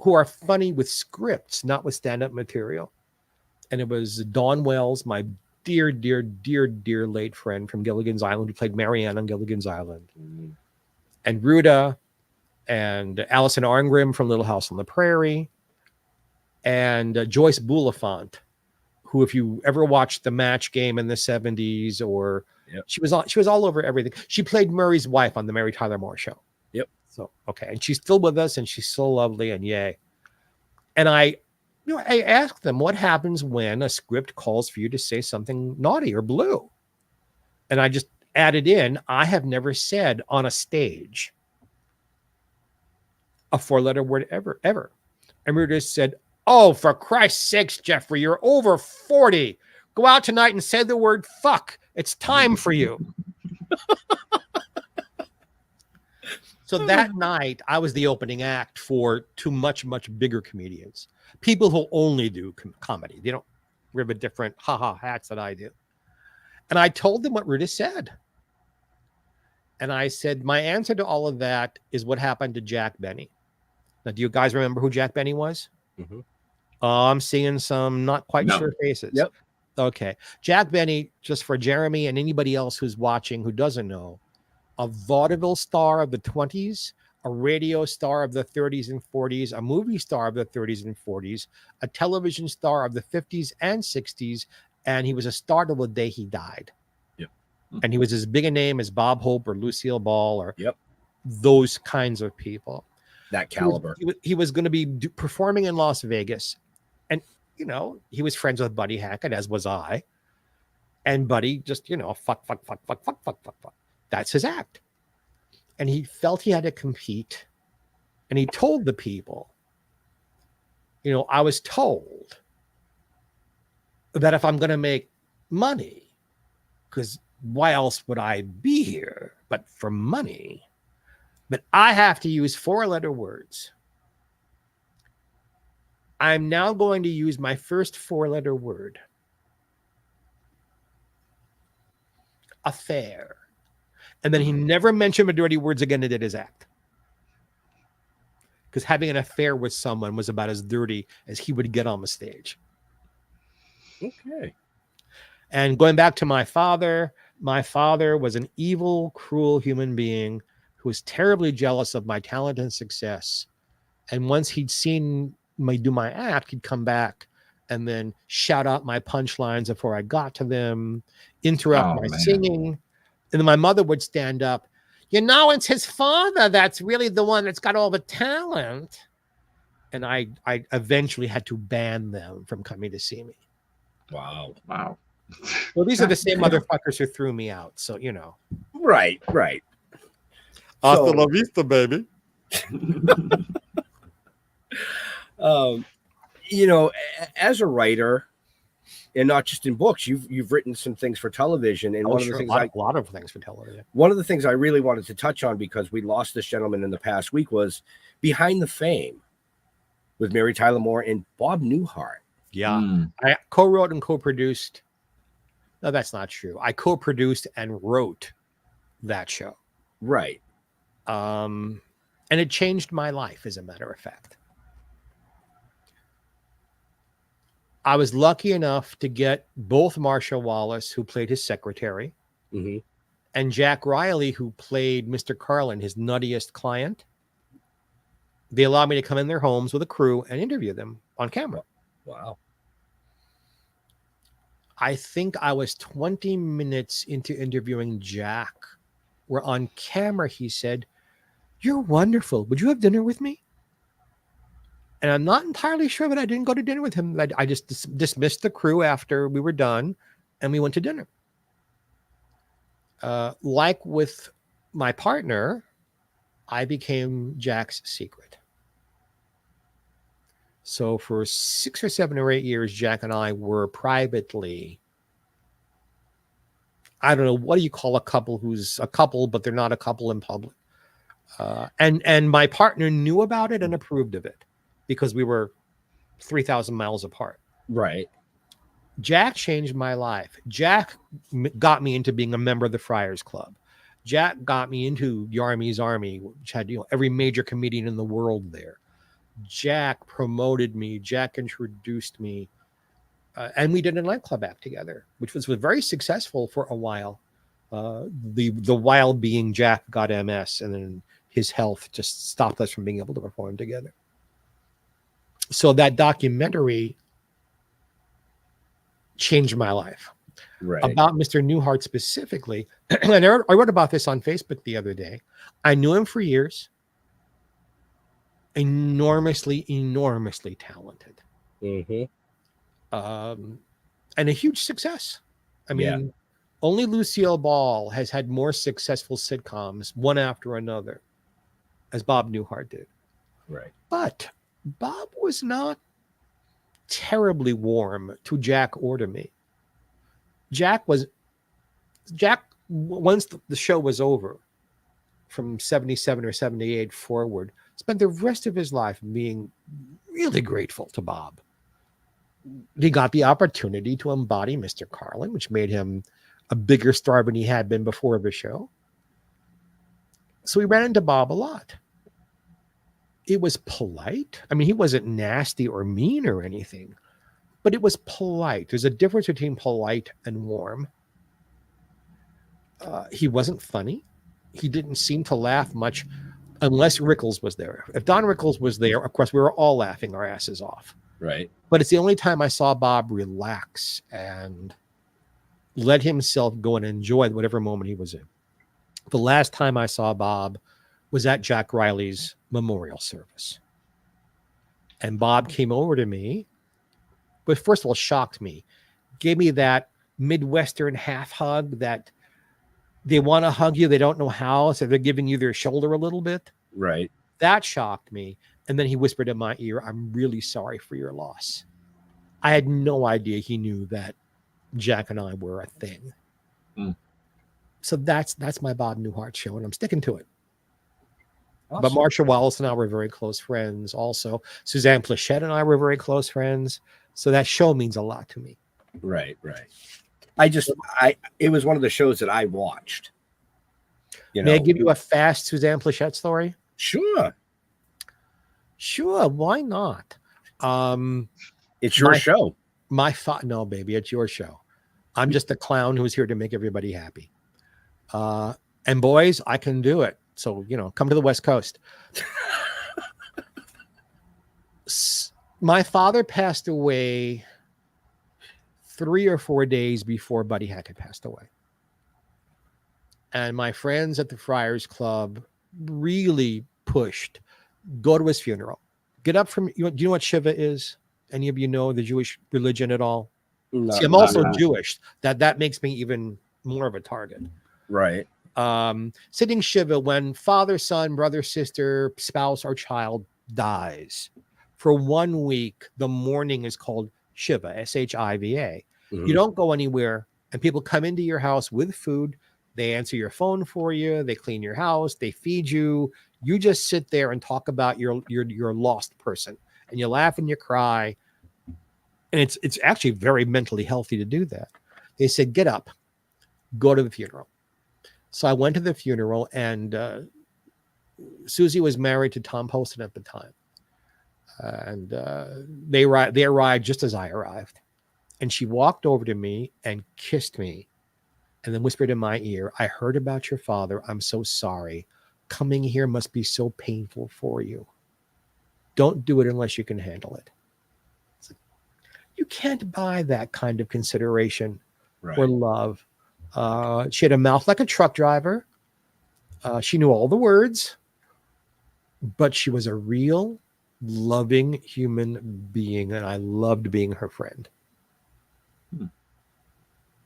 who are funny with scripts, not with stand-up material. And it was Dawn Wells, my dear, dear, dear, dear late friend from Gilligan's Island, who played Marianne on Gilligan's Island. And Ruta and Allison Arngrim from Little House on the Prairie, and Joyce Bulifant, who, if you ever watched The Match Game in the 70s, or she was all over everything. She played Murray's wife on the Mary Tyler Moore Show. Yep. So, okay. And she's still with us, and she's so lovely, and yay. And I asked them, what happens when a script calls for you to say something naughty or blue? And I just added in, I have never said on a stage a four-letter word ever. And Ruta said, oh, for Christ's sakes, Geoffrey, you're over 40. Go out tonight and say the word fuck. It's time for you. So that night, I was the opening act for two much, much bigger comedians. People who only do comedy. We have a different ha-ha hats that I do. And I told them what Ruta said. And I said, my answer to all of that is what happened to Jack Benny. Now, do you guys remember who Jack Benny was? Mhm. I'm seeing some not quite No. sure faces. Yep. Okay. Jack Benny, just for Jeremy and anybody else who's watching who doesn't know, a vaudeville star of the 20s, a radio star of the 30s and 40s, a movie star of the 30s and 40s, a television star of the 50s and 60s, and he was a star till the day he died. Yep. And he was as big a name as Bob Hope or Lucille Ball or Yep. those kinds of people. That caliber. He was going to be performing in Las Vegas. And, you know, he was friends with Buddy Hackett, as was I. And Buddy just, you know, fuck. That's his act. And he felt he had to compete. And he told the people, you know, I was told that if I'm going to make money, because why else would I be here but for money? But I have to use 4-letter words. I'm now going to use my first 4-letter word. Affair. And then he never mentioned the dirty words again and did his act. Because having an affair with someone was about as dirty as he would get on the stage. Okay. And going back to my father was an evil, cruel human being who was terribly jealous of my talent and success. And once he'd seen me do my act, he'd come back and then shout out my punchlines before I got to them, interrupt my singing. And then my mother would stand up. You know, it's his father that's really the one that's got all the talent. And I eventually had to ban them from coming to see me. Wow. Well, these are the same motherfuckers who threw me out. So, you know. Right. Hasta la vista, baby. You know, as a writer, and not just in books, you've written some things for television, and one of the things a lot of things for television. One of the things I really wanted to touch on, because we lost this gentleman in the past week, was Behind the Fame with Mary Tyler Moore and Bob Newhart. Yeah, I co-wrote and co-produced. No, that's not true. I co-produced and wrote that show. Right. And it changed my life, as a matter of fact. I was lucky enough to get both Marsha Wallace, who played his secretary, and Jack Riley, who played Mr. Carlin, his nuttiest client. They allowed me to come in their homes with a crew and interview them on camera. Wow. I think I was 20 minutes into interviewing Jack, where on camera he said, "You're wonderful. Would you have dinner with me?" And I'm not entirely sure that I didn't go to dinner with him. I just dismissed the crew after we were done, and we went to dinner. Like with my partner, I became Jack's secret. So for 6 or 7 or 8 years, Jack and I were privately, I don't know, what do you call a couple who's a couple, but they're not a couple in public? And my partner knew about it and approved of it, because we were 3,000 miles apart. Right. Jack changed my life. Jack got me into being a member of the Friars Club. Jack got me into the Army's Army, which had, you know, every major comedian in the world there. Jack promoted me. Jack introduced me. And we did a nightclub act together, which was very successful for a while. The while being Jack got MS, and then his health just stopped us from being able to perform together. So that documentary changed my life. Right. About Mr. Newhart specifically. And I wrote about this on Facebook the other day. I knew him for years. Enormously talented. Mm-hmm. And a huge success. I mean, only Lucille Ball has had more successful sitcoms, one after another, as Bob Newhart did. Right. But Bob was not terribly warm to Jack or to me. Jack, once the show was over, from 77 or 78 forward, spent the rest of his life being really grateful to Bob. he got the opportunity to embody Mr. Carlin, which made him a bigger star than he had been before the show. So we ran into Bob a lot. It was polite. I mean, he wasn't nasty or mean or anything, but it was polite. There's a difference between polite and warm. He wasn't funny. He didn't seem to laugh much unless Rickles was there. If Don Rickles was there, of course, we were all laughing our asses off. Right. But it's the only time I saw Bob relax and let himself go and enjoy whatever moment he was in. The last time I saw Bob was at Jack Riley's memorial service. And Bob came over to me, but first of all, shocked me. Gave me that Midwestern half hug that they want to hug you, they don't know how, so they're giving you their shoulder a little bit. Right. That shocked me. And then he whispered in my ear, "I'm really sorry for your loss." I had no idea he knew that Jack and I were a thing. Mm. So that's my Bob Newhart show, and I'm sticking to it. Awesome. But Marsha Wallace and I were very close friends also. Suzanne Plachette and I were very close friends. So that show means a lot to me. Right. It was one of the shows that I watched. May I give you a fast Suzanne Plachette story? Sure. Why not? It's your show. No, baby, it's your show. I'm just a clown who's here to make everybody happy. And boys, I can do it. So, come to the West Coast. My father passed away 3 or 4 days before Buddy Hackett passed away. And my friends at the Friars Club really pushed, go to his funeral. Get up from, do you know what Shiva is? Any of you know the Jewish religion at all? No, See, I'm also Jewish. That makes me even more of a target. Right. Sitting Shiva when father, son, brother, sister, spouse, or child dies. For 1 week, the mourning is called Shiva, S-H-I-V-A. Mm-hmm. You don't go anywhere, and people come into your house with food. They answer your phone for you. They clean your house. They feed you. You just sit there and talk about your lost person, and you laugh and you cry. And it's actually very mentally healthy to do that. They said, get up, go to the funeral. So I went to the funeral, and Susie was married to Tom Poston at the time. And they arrived just as I arrived. And she walked over to me and kissed me and then whispered in my ear, "I heard about your father. I'm so sorry. Coming here must be so painful for you. Don't do it unless you can handle it." You can't buy that kind of consideration or love. She had a mouth like a truck driver. She knew all the words, but she was a real, loving human being, and I loved being her friend.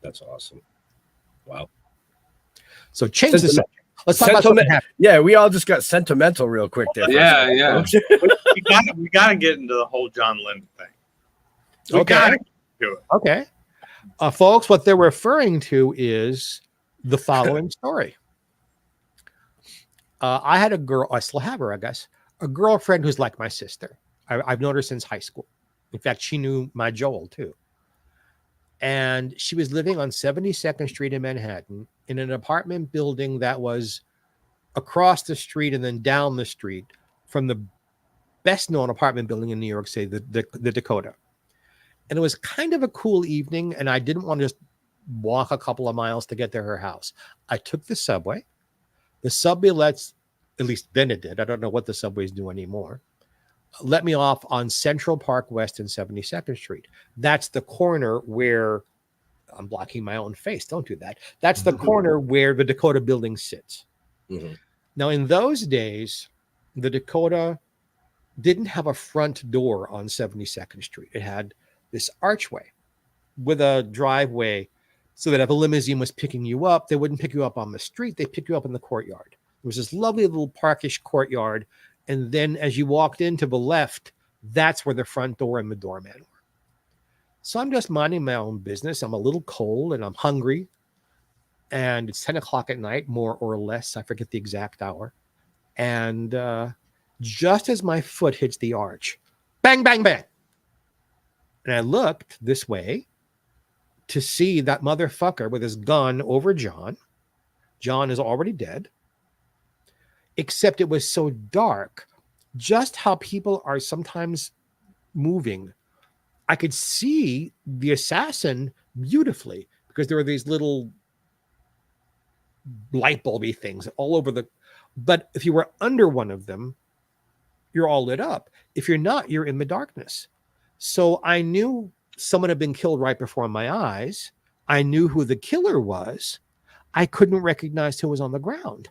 That's awesome. Wow. So change the subject. Let's talk about something happy. Yeah, we all just got sentimental real quick there. Yeah. we gotta get into the whole John Lennon thing. We Okay. gotta do it. Okay. Folks, what they're referring to is the following story. I had a girl, I still have her, I guess, a girlfriend who's like my sister. I've known her since high school. In fact, she knew my Joel too. And she was living on 72nd Street in Manhattan in an apartment building that was across the street and then down the street from the best known apartment building in New York City, the Dakota. And it was kind of a cool evening, and I didn't want to just walk a couple of miles to get to her house. I took the subway. The subway at least then it did. I don't know what the subways do anymore. Let me off on Central Park West and 72nd Street. That's the corner where I'm blocking my own face. Don't do that. That's the corner where the Dakota building sits. Mm-hmm. Now, in those days, the Dakota didn't have a front door on 72nd Street. It had this archway with a driveway so that if a limousine was picking you up, they wouldn't pick you up on the street. They pick you up in the courtyard. There was this lovely little parkish courtyard. And then as you walked into the left, that's where the front door and the doorman were. So I'm just minding my own business. I'm a little cold and I'm hungry. And it's 10 o'clock at night, more or less. I forget the exact hour. And just as my foot hits the arch, bang, bang, bang. And I looked this way to see that motherfucker with his gun over John. John is already dead. Except it was so dark, just how people are sometimes moving. I could see the assassin beautifully because there were these little light bulby things all over the. But if you were under one of them, you're all lit up. If you're not, you're in the darkness. So I knew someone had been killed right before my eyes. I knew who the killer was. I couldn't recognize who was on the ground.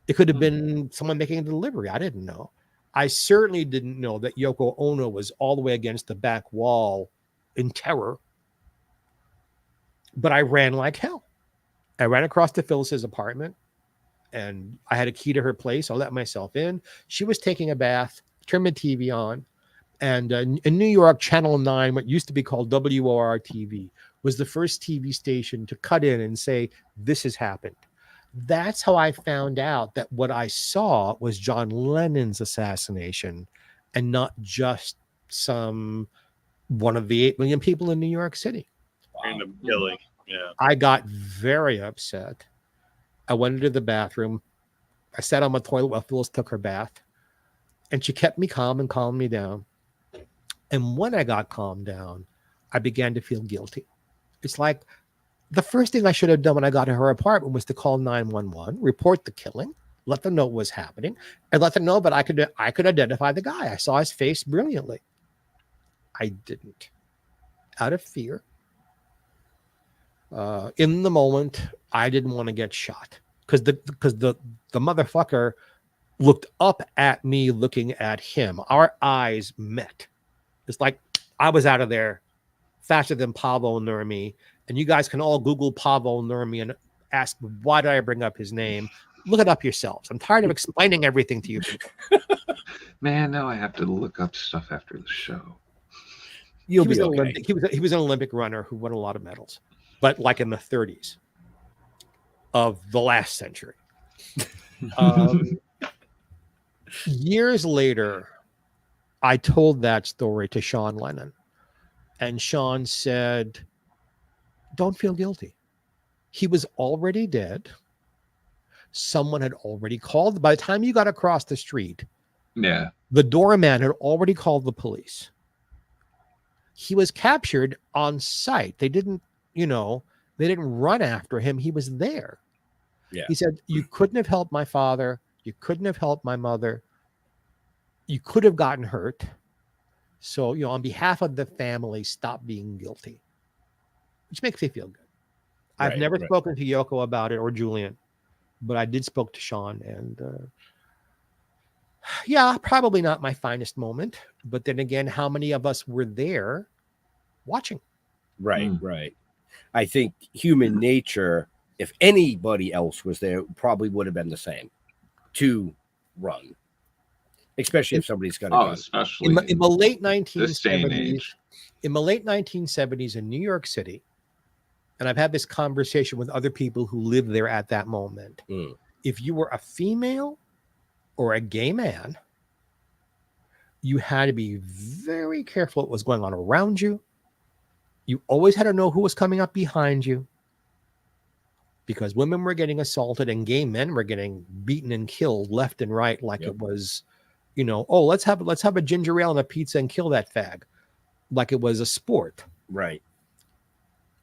It could have been someone making a delivery. I didn't know. I certainly didn't know that Yoko Ono was all the way against the back wall in terror. But I ran like hell. I ran across to Phyllis's apartment, and I had a key to her place. I let myself in. She was taking a bath, turned the TV on, and in New York, Channel 9, what used to be called WOR-TV, was the first TV station to cut in and say, this has happened. That's how I found out that what I saw was John Lennon's assassination and not just one of the 8 million people in New York City. Random killing. Yeah. I got very upset. I went into the bathroom. I sat on my toilet while Phyllis took her bath, and she kept me calm and calmed me down. And when I got calmed down, I began to feel guilty. It's like the first thing I should have done when I got to her apartment was to call 911, report the killing, let them know what was happening, and let them know that I could identify the guy. I saw his face brilliantly. I didn't. Out of fear. In the moment, I didn't want to get shot because the motherfucker looked up at me looking at him. Our eyes met. It's like I was out of there faster than Pablo Nurmi. And you guys can all Google Pablo Nurmi and ask, why did I bring up his name? Look it up yourselves. I'm tired of explaining everything to you people. Man, now I have to look up stuff after the show. He was an Olympic runner who won a lot of medals, but like in the 30s of the last century. Years later, I told that story to Sean Lennon, and Sean said, don't feel guilty. He was already dead. Someone had already called. By the time you got across the street, the doorman had already called the police. He was captured on site. They didn't run after him. He was there. Yeah. He said, you couldn't have helped my father. You couldn't have helped my mother. You could have gotten hurt. So, on behalf of the family, stop being guilty. Which makes me feel good. I've never spoken to Yoko about it or Julian, but I did spoke to Sean, and probably not my finest moment. But then again, how many of us were there watching? Right. I think human nature, if anybody else was there, probably would have been the same to run, especially if somebody's got a gun. Especially in the late 1970s. In the late 1970s in New York City. And I've had this conversation with other people who lived there at that moment. If you were a female or a gay man, you had to be very careful what was going on around you. You always had to know who was coming up behind you, because women were getting assaulted and gay men were getting beaten and killed left and right, like it was, let's have a ginger ale and a pizza and kill that fag, like it was a sport. Right.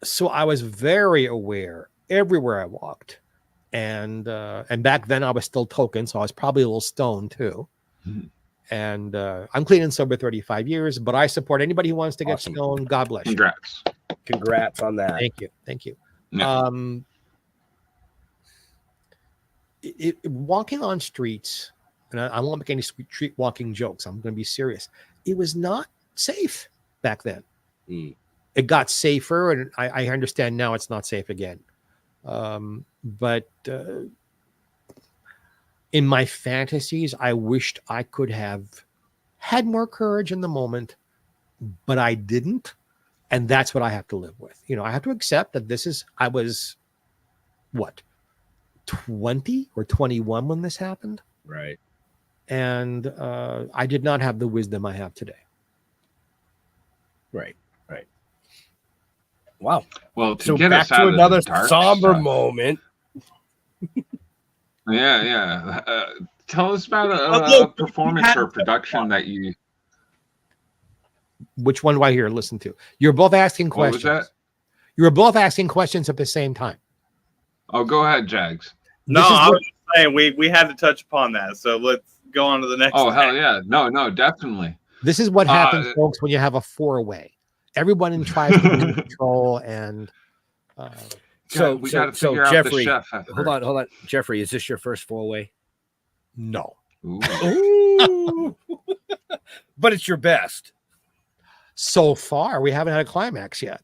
So I was very aware everywhere I walked, and back then I was still token, so I was probably a little stoned too. Mm-hmm. And I'm clean and sober 35 years, but I support anybody who wants to get stoned. God bless you. Congrats on that. Thank you. Yeah. Walking on streets, and I won't make any street walking jokes. I'm going to be serious. It was not safe back then. It got safer, and I understand now it's not safe again. But in my fantasies, I wished I could have had more courage in the moment, but I didn't. And that's what I have to live with. I have to accept that I was, 20 or 21 when this happened? Right. And I did not have the wisdom I have today. Right. Wow. Well, to So get back us out to of another the dark somber stuff. moment. Yeah. Tell us about a look, performance or production that you. Which one do I hear? Listen to. You're both asking What was questions. that? You were both asking questions at the same time. Oh, go ahead, Jags. No, This is I what- was just saying we had to touch upon that. So let's go on to the next. Oh, thing. hell yeah. No, definitely. This is what happens, folks, when you have a four-way. Everyone tries to be in control, and So we got to figure out Jeffrey, the chef. hold on. Jeffrey, is this your first four-way? no. Ooh. But it's your best. So far, we haven't had a climax yet.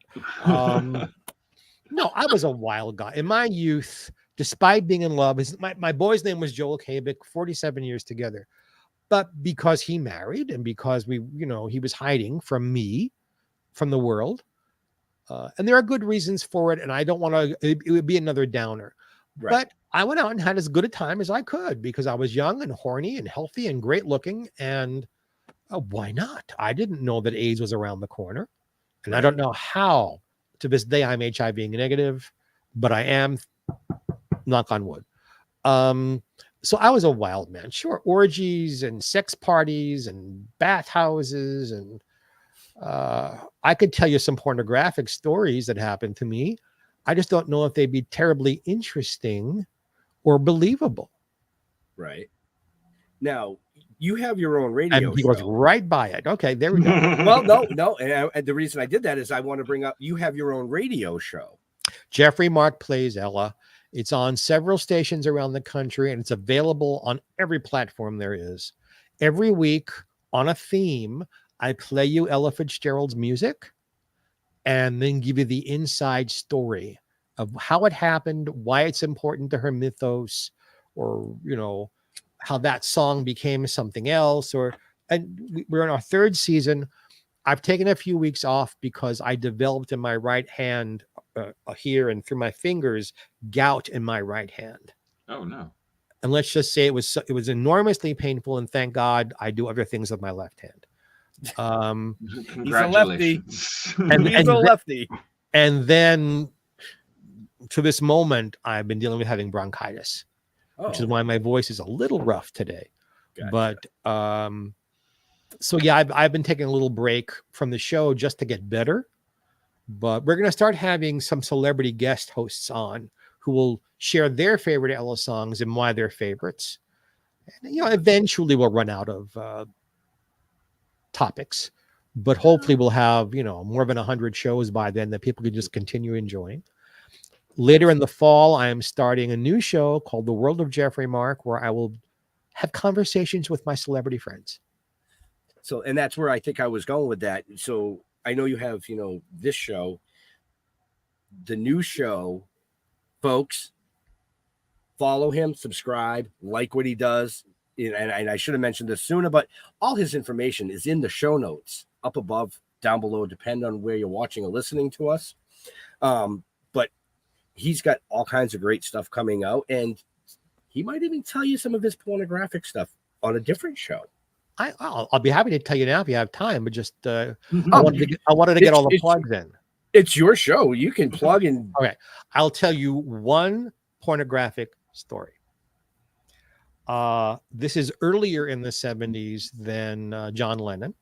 No, I was a wild guy. In my youth, despite being in love, my boy's name was Joel Kabik, 47 years together. But because he married and because he was hiding from me, from the world, and there are good reasons for it, and I don't want to, it would be another downer. Right. But I went out and had as good a time as I could because I was young and horny and healthy and great looking, and why not? I didn't know that AIDS was around the corner, and I don't know how to this day I'm HIV negative, but I am, knock on wood. So I was a wild man. Sure, orgies and sex parties and bathhouses, and I could tell you some pornographic stories that happened to me. I just don't know if they'd be terribly interesting or believable. Right. Now, you have your own radio And he goes show. right by it. Okay, there we go. Well, no. And the reason I did that is I want to bring up, you have your own radio show. Geoffrey Mark Plays Ella. It's on several stations around the country, and it's available on every platform there is. Every week on a theme, I play you Ella Fitzgerald's music and then give you the inside story of how it happened, why it's important to her mythos, or, how that song became something else. And we're in our third season. I've taken a few weeks off because I developed in my right hand here and through my fingers, gout in my right hand. Oh, no. And let's just say it was enormously painful. And thank God I do other things with my left hand. Congratulations. He's a lefty. And then to this moment, I've been dealing with having bronchitis, which is why my voice is a little rough today. Gotcha. But so yeah, I've been taking a little break from the show just to get better. But we're going to start having some celebrity guest hosts on who will share their favorite Ella songs and why they're favorites. And, eventually we'll run out of topics, but hopefully we'll have, more than 100 shows by then that people can just continue enjoying. Later in the fall, I am starting a new show called The World of Geoffrey Mark, where I will have conversations with my celebrity friends. So, and that's where I think I was going with that. So I know you have, this show, the new show, folks, follow him, subscribe, like what he does. And I should have mentioned this sooner, but all his information is in the show notes up above, down below, depending on where you're watching or listening to us. But he's got all kinds of great stuff coming out, and he might even tell you some of his pornographic stuff on a different show. I'll be happy to tell you now if you have time, but just I wanted to get all the plugs in. It's your show. You can plug in. Okay. I'll tell you one pornographic story. This is earlier in the 70s than John Lennon.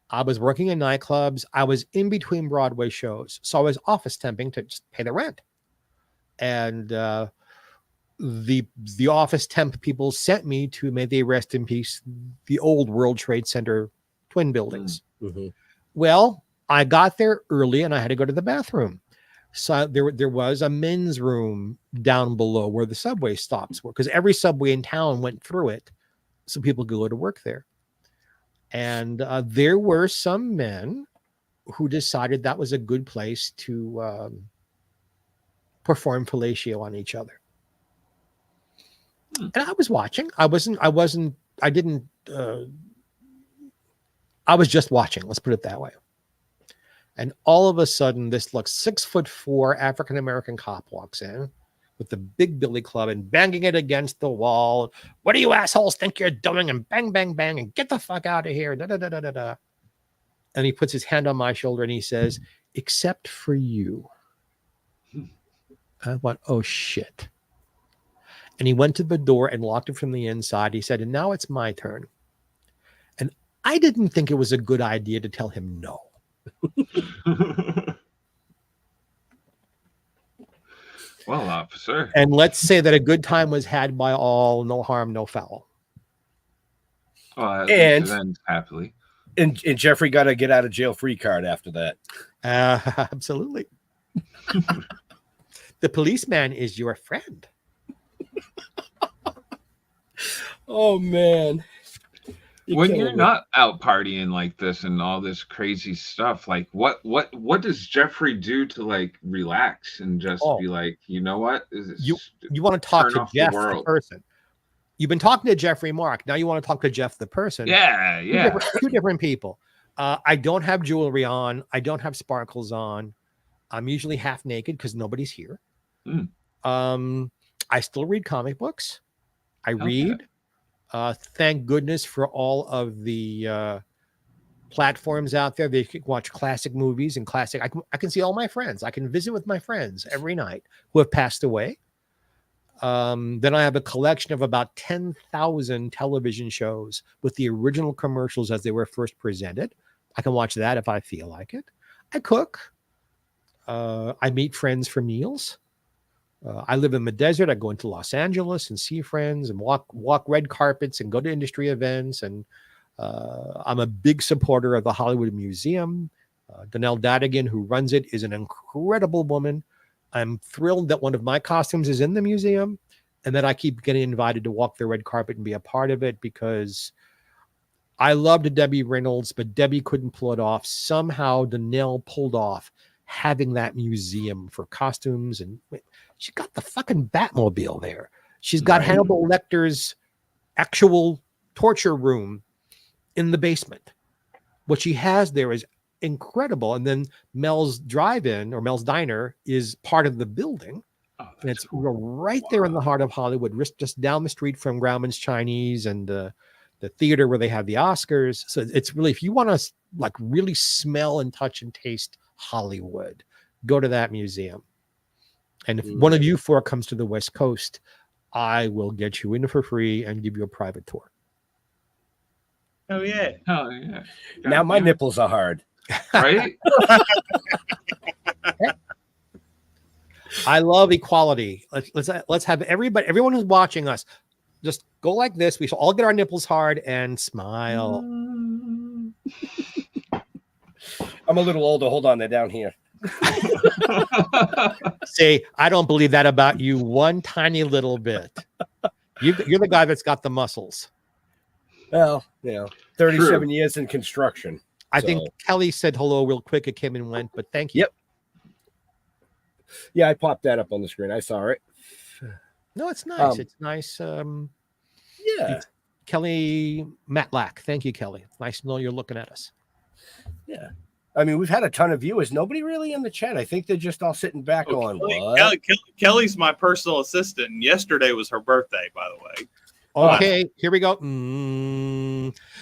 I was working in nightclubs. I was in between Broadway shows. So I was office temping to just pay the rent. And the office temp people sent me to, may they rest in peace, the old World Trade Center twin buildings. Mm-hmm. Well, I got there early and I had to go to the bathroom. So there was a men's room down below where the subway stops were, because every subway in town went through it so people could go to work there. And there were some men who decided that was a good place to perform fellatio on each other. And I was watching. I was just watching. Let's put it that way. And all of a sudden, this 6'4" African-American cop walks in with the big billy club and banging it against the wall. What do you assholes think you're doing? And bang, bang, bang, and get the fuck out of here. Da, da, da, da, da, da. And he puts his hand on my shoulder and he says, "Except for you." I went, "Oh shit." And he went to the door and locked it from the inside. He said, "And now it's my turn." And I didn't think it was a good idea to tell him no. Well, officer. And let's say that a good time was had by all, no harm, no foul. Well, And- it ends happily. And Jeffrey got a get out of jail free card after that. Absolutely. The policeman is your friend. Oh man. When you're not out partying like this and all this crazy stuff, like what does Jeffrey do to like relax and just be like, you know what? You want to talk turn to off the Jeff the world. person. You've been talking to Geoffrey Mark. Now you want to talk to Jeff the person. Yeah. Two different people. I don't have jewelry on. I don't have sparkles on. I'm usually half naked because nobody's here. I still read comic books. I read. Thank goodness for all of the platforms out there. They can watch classic movies and classic. I can see all my friends. I can visit with my friends every night who have passed away. Then I have a collection of about 10,000 television shows with the original commercials as they were first presented. I can watch that if I feel like it. I cook. I meet friends for meals. I live in the desert. I go into Los Angeles and see friends and walk red carpets and go to industry events. And I'm a big supporter of the Hollywood Museum. Donnell Dadigan, who runs it, is an incredible woman. I'm thrilled that one of my costumes is in the museum and that I keep getting invited to walk the red carpet and be a part of it because I loved Debbie Reynolds, but Debbie couldn't pull it off. Somehow Donnell pulled off having that museum for costumes, and she got the fucking Batmobile there. She's got Hannibal Lecter's actual torture room in the basement. What she has there is incredible. And then Mel's Drive-In or Mel's Diner is part of the building. And it's right there in the heart of Hollywood, just down the street from Grauman's Chinese and the theater where they have the Oscars. So it's really, if you want to like really smell and touch and taste Hollywood, go to that museum. And if one of you four comes to the West Coast, I will get you in for free and give you a private tour. Oh yeah. Oh yeah. Now my nipples are hard. Right? I love equality. Let's have everyone who's watching us just go like this. We shall all get our nipples hard and smile. I'm a little older. Hold on, they're down here. Say, I don't believe that about you one tiny little bit. You're the guy that's got the muscles. Well, 37 True. years in construction. I think Kelly said hello real quick. It came and went, but thank you. Yep. Yeah, I popped that up on the screen. I saw it. No, it's nice. It's nice. Yeah. Kelly Matlack. Thank you, Kelly. It's nice to know you're looking at us. Yeah. I mean, we've had a ton of viewers. Nobody really in the chat. I think they're just all sitting back on. What? Kelly's my personal assistant. And yesterday was her birthday, by the way. Okay, here we go.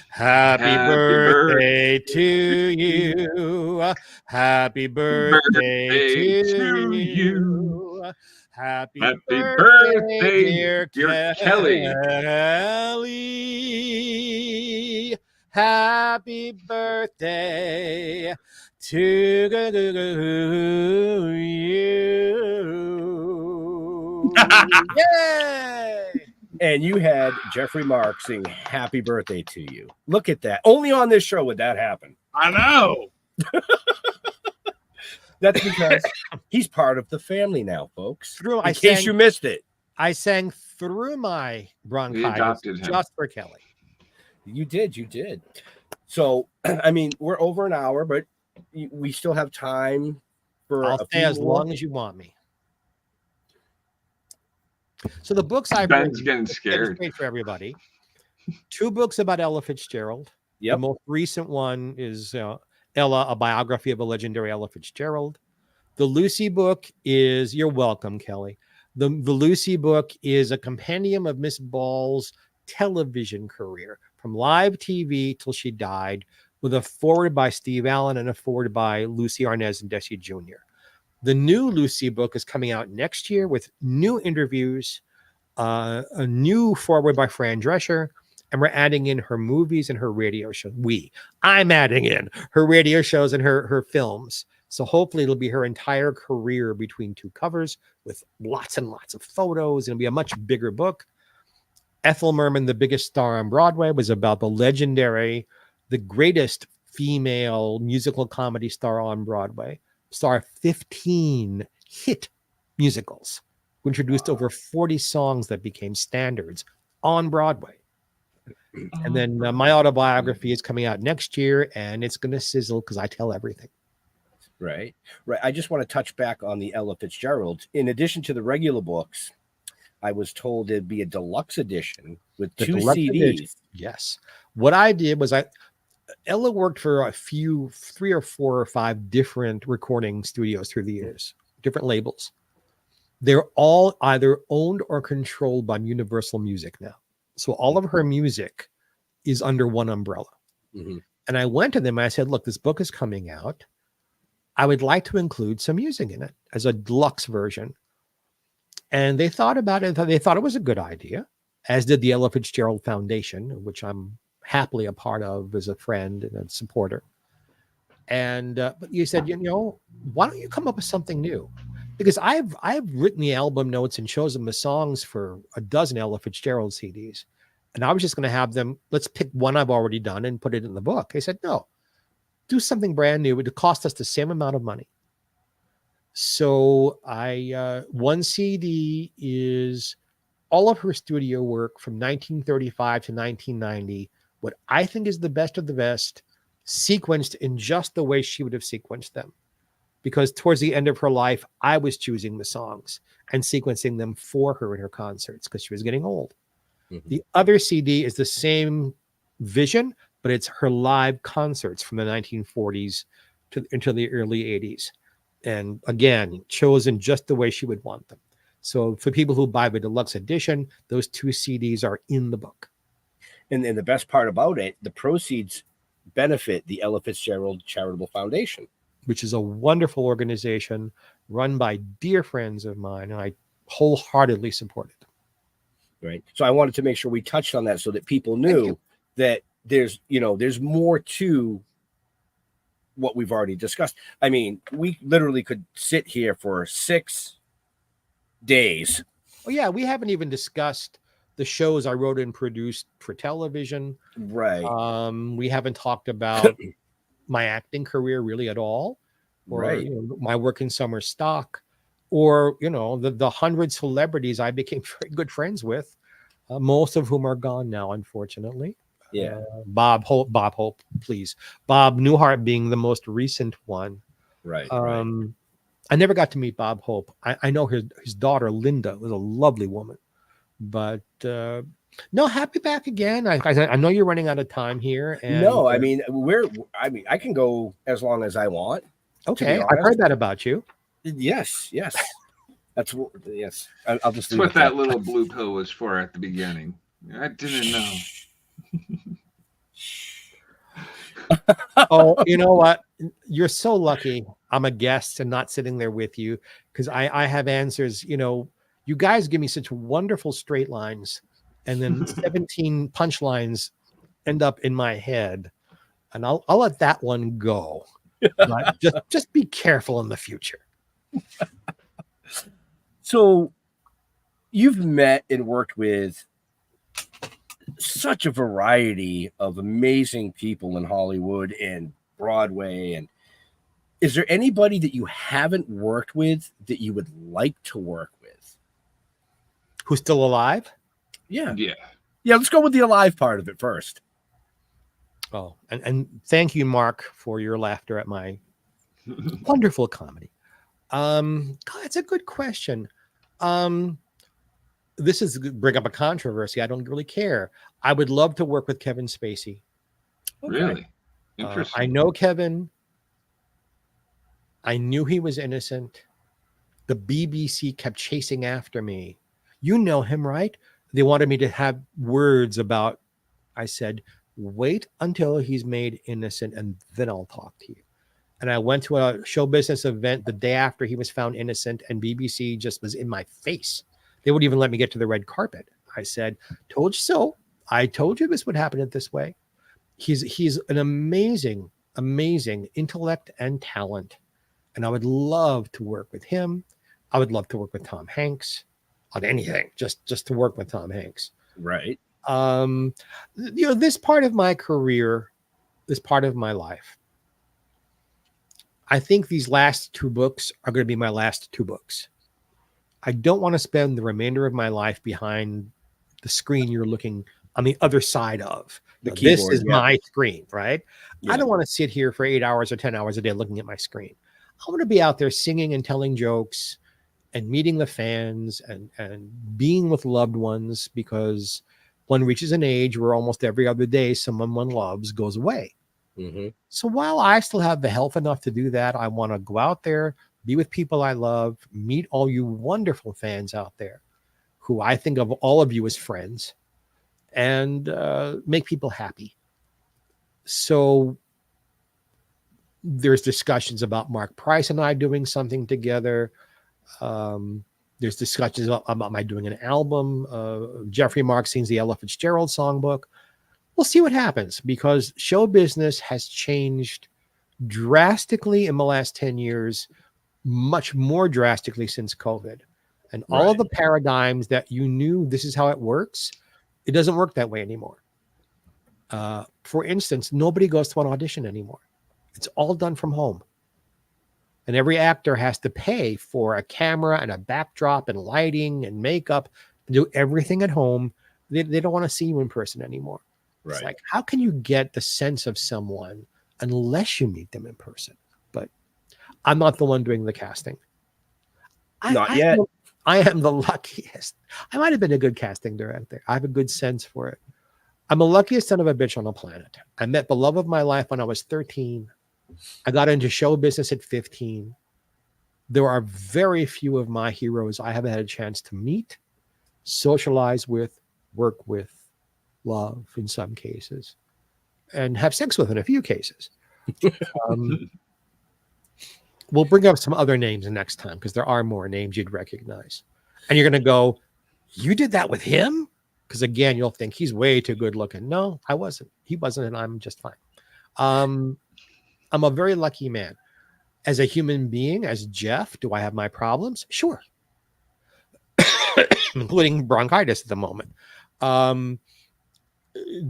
Happy birthday to you. Happy birthday to you. Happy birthday, dear Kelly. Kelly. Happy birthday to you. Yay! And you had Geoffrey Mark sing happy birthday to you. Look at that. Only on this show would that happen. I know. That's because he's part of the family now, folks. In case you missed it. I sang through my bronchitis just for Kelly. You did. So, I mean, we're over an hour, but we still have time for I'll stay as long as you want me. So the books I've read, Ben's getting scared. straight for everybody. 2 books about Ella Fitzgerald. Yep. The most recent one is Ella, a biography of a legendary Ella Fitzgerald. The Lucy book is, you're welcome, Kelly. The Lucy book is a compendium of Miss Ball's television career from live TV till she died, with a foreword by Steve Allen and a foreword by Lucy Arnaz and Desi Jr. The new Lucy book is coming out next year with new interviews, a new foreword by Fran Drescher, and we're adding in her movies and her radio show. I'm adding in her radio shows and her films. So hopefully it'll be her entire career between two covers with lots and lots of photos. It'll be a much bigger book. Ethel Merman, the biggest star on Broadway, was about the legendary, the greatest female musical comedy star on Broadway, star of 15 hit musicals, who introduced over 40 songs that became standards on Broadway. And then my autobiography is coming out next year, and it's going to sizzle because I tell everything. Right. I just want to touch back on the Ella Fitzgerald. In addition to the regular books, I was told there'd be a deluxe edition with two CDs. Yes. What I did was Ella worked for 3 or 4 or 5 different recording studios through the years, different labels. They're all either owned or controlled by Universal Music now. So all of her music is under one umbrella. Mm-hmm. And I went to them and I said, look, this book is coming out. I would like to include some music in it as a deluxe version. And they thought about it. They thought it was a good idea, as did the Ella Fitzgerald Foundation, which I'm happily a part of as a friend and a supporter. And but you said, why don't you come up with something new? Because I've written the album notes and chosen the songs for a dozen Ella Fitzgerald CDs. And I was just going to have them, let's pick one I've already done and put it in the book. They said, no, do something brand new. It would cost us the same amount of money. So one CD is all of her studio work from 1935 to 1990, what I think is the best of the best, sequenced in just the way she would have sequenced them. Because towards the end of her life, I was choosing the songs and sequencing them for her in her concerts because she was getting old. Mm-hmm. The other CD is the same vision, but it's her live concerts from the 1940s into the early 80s. And again, chosen just the way she would want them. So for people who buy the deluxe edition, those 2 CDs are in the book. And the best part about it, the proceeds benefit the Ella Fitzgerald Charitable Foundation, which is a wonderful organization run by dear friends of mine. And I wholeheartedly support it. Right. So I wanted to make sure we touched on that so that people knew that there's more to what we've already discussed. I mean, we literally could sit here for 6 days. Oh yeah, we haven't even discussed the shows I wrote and produced for television. Right. We haven't talked about my acting career really at all, or right. My work in summer stock, or the 100 celebrities I became very good friends with, most of whom are gone now, unfortunately. Yeah. Bob Hope, please. Bob Newhart being the most recent one. Right. I never got to meet Bob Hope. I know his daughter, Linda, was a lovely woman. But no, happy back again. I know you're running out of time here. And, no, I mean, I can go as long as I want. Okay. I've heard that about you. Yes. Yes. I'll just That's what that little blue pill was for at the beginning. I didn't know. Oh, you know what? You're so lucky I'm a guest and not sitting there with you, because I have answers. You guys give me such wonderful straight lines, and then 17 punchlines end up in my head, and I'll let that one go. But just be careful in the future. So you've met and worked with such a variety of amazing people in Hollywood and Broadway. And is there anybody that you haven't worked with that you would like to work with? Who's still alive? Yeah. Let's go with the alive part of it first. Oh, and thank you, Mark, for your laughter at my wonderful comedy. God, that's a good question. This is bring up a controversy. I don't really care. I would love to work with Kevin Spacey. Okay. Really? Interesting. I know Kevin. I knew he was innocent. The BBC kept chasing after me. You know him, right? They wanted me to have words about, I said, Wait until he's made innocent, and then I'll talk to you. And I went to a show business event the day after he was found innocent, and BBC just was in my face. They wouldn't even let me get to the red carpet. I said, told you so. I told you this would happen this way. He's an amazing, amazing intellect and talent. And I would love to work with him. I would love to work with Tom Hanks on anything, just to work with Tom Hanks. Right. This part of my career, this part of my life, I think these last 2 books are going to be my last 2 books. I don't want to spend the remainder of my life behind the screen you're looking on the other side of. The This keyboard, is my screen, right? Yeah. I don't want to sit here for 8 hours or 10 hours a day looking at my screen. I want to be out there singing and telling jokes and meeting the fans and being with loved ones, because one reaches an age where almost every other day someone one loves goes away. Mm-hmm. So while I still have the health enough to do that, I want to go out there, be with people I love, meet all you wonderful fans out there who I think of all of you as friends, and make people happy. So there's discussions about Mark Price and I doing something together. There's discussions about my doing an album. Geoffrey Mark sings the Ella Fitzgerald songbook. We'll see what happens, because show business has changed drastically in the last 10 years, much more drastically since COVID. And all of the paradigms that you knew this is how it works, it doesn't work that way anymore. For instance, nobody goes to an audition anymore. It's all done from home. And every actor has to pay for a camera and a backdrop and lighting and makeup and do everything at home. They don't want to see you in person anymore. Right. It's like, how can you get the sense of someone unless you meet them in person? But I'm not the one doing the casting. Not yet. I am the luckiest. I might have been a good casting director. I have a good sense for it. I'm the luckiest son of a bitch on the planet. I met the love of my life when I was 13. I got into show business at 15. There are very few of my heroes I haven't had a chance to meet, socialize with, work with, love in some cases, and have sex with in a few cases. We'll bring up some other names next time, because there are more names you'd recognize. And you're going to go, you did that with him? Because again, you'll think he's way too good looking. No, I wasn't. He wasn't, and I'm just fine. I'm a very lucky man. As a human being, as Jeff, do I have my problems? Sure. Including bronchitis at the moment.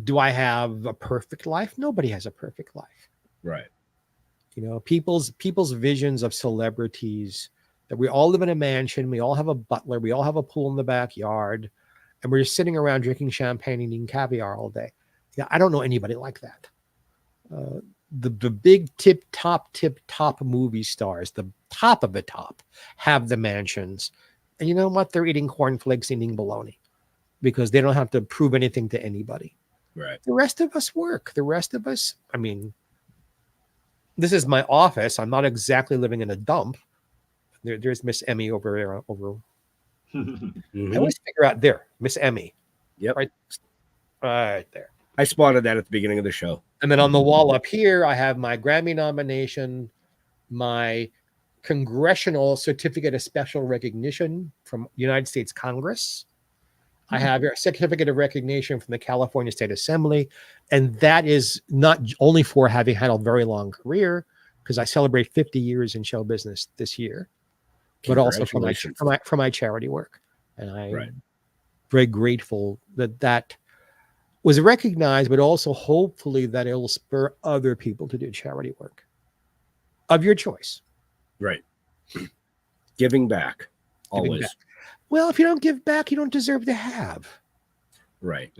Do I have a perfect life? Nobody has a perfect life. Right. You know, people's visions of celebrities, that we all live in a mansion, we all have a butler, we all have a pool in the backyard, and we're just sitting around drinking champagne and eating caviar all day. Yeah, I don't know anybody like that. The big tip top movie stars, the top of the top, have the mansions. And you know what? They're eating cornflakes, eating bologna, because they don't have to prove anything to anybody. Right. The rest of us work. The rest of us, I mean, this is my office. I'm not exactly living in a dump. There's Miss Emmy over there. I always figure out there, Miss Emmy. Yep. Right there. I spotted that at the beginning of the show. And then on the wall up here, I have my Grammy nomination, my Congressional Certificate of Special Recognition from United States Congress. I have a certificate of recognition from the California State Assembly. And that is not only for having had a very long career, because I celebrate 50 years in show business this year, but also for my charity work. And I'm very grateful that was recognized, but also hopefully that it will spur other people to do charity work of your choice. Right. Giving back. Always. Back. Well, if you don't give back, you don't deserve to have. Right.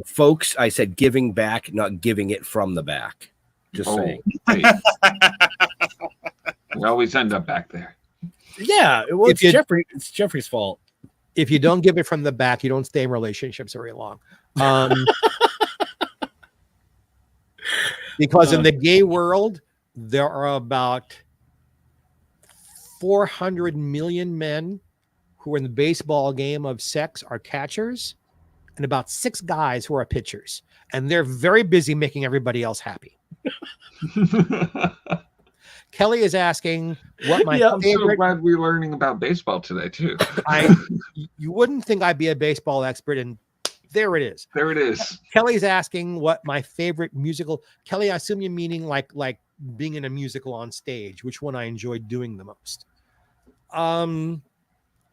Folks, I said giving back, not giving it from the back. Just saying. Hey. We always end up back there. Yeah, it's Jeffrey's fault. If you don't give it from the back, you don't stay in relationships very long. Because in the gay world, there are about 400 million men who are in the baseball game of sex are catchers, and about 6 guys who are pitchers, and they're very busy making everybody else happy. Kelly is asking what my I'm so favorite. glad we're learning about baseball today too. You wouldn't think I'd be a baseball expert, and there it is. There it is. Kelly's asking what my favorite musical. Kelly, I assume you're meaning like being in a musical on stage. Which one I enjoyed doing the most?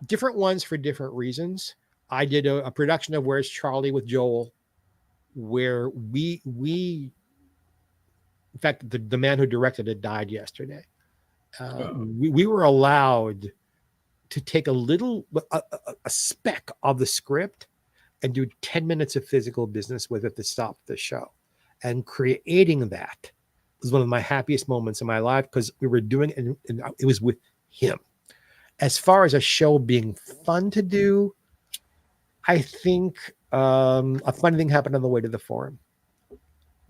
Different ones for different reasons. I did a production of Where's Charlie with Joel, where we in fact, the man who directed it died yesterday. We were allowed to take a speck of the script and do 10 minutes of physical business with it to stop the show. And creating that was one of my happiest moments in my life because we were doing it and it was with him. As far as a show being fun to do, I think a funny thing happened on the way to the forum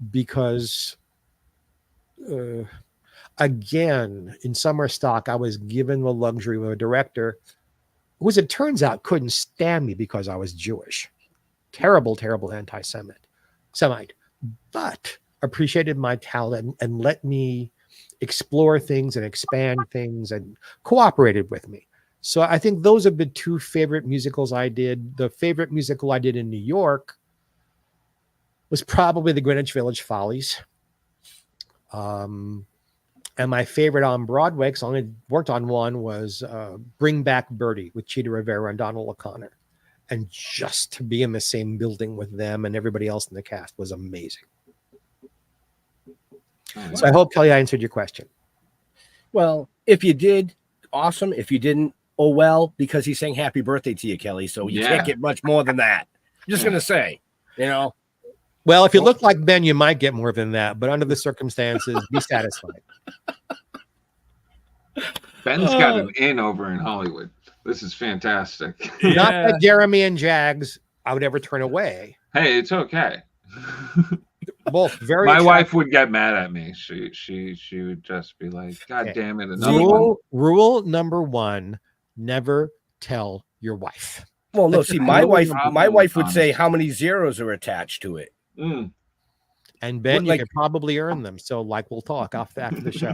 because again, in summer stock, I was given the luxury of a director who, as it turns out, couldn't stand me because I was Jewish. Terrible, terrible anti-Semite, but appreciated my talent and let me explore things and expand things and cooperated with me. So I think those are the 2 favorite musicals I did. The favorite musical I did in New York was probably the Greenwich Village Follies. And my favorite on Broadway, because I only worked on one, was Bring Back Birdie with Cheetah Rivera and Donald O'Connor. And just to be in the same building with them and everybody else in the cast was amazing. So I hope, Kelly, I answered your question. Well, if you did, awesome. If you didn't, oh well, because he's saying happy birthday to you, Kelly. So you can't get much more than that. I'm just going to say, Well, if you look like Ben, you might get more than that. But under the circumstances, be satisfied. Ben's got an in over in Hollywood. This is fantastic. Not that Jeremy and Jags I would ever turn away. Hey, it's okay. Both very. My wife would get mad at me. She would just be like, "God damn it!" Rule number 1: never tell your wife. Well, no. See, my wife would say how many zeros are attached to it. And Ben, you can probably earn them. So, we'll talk after the show.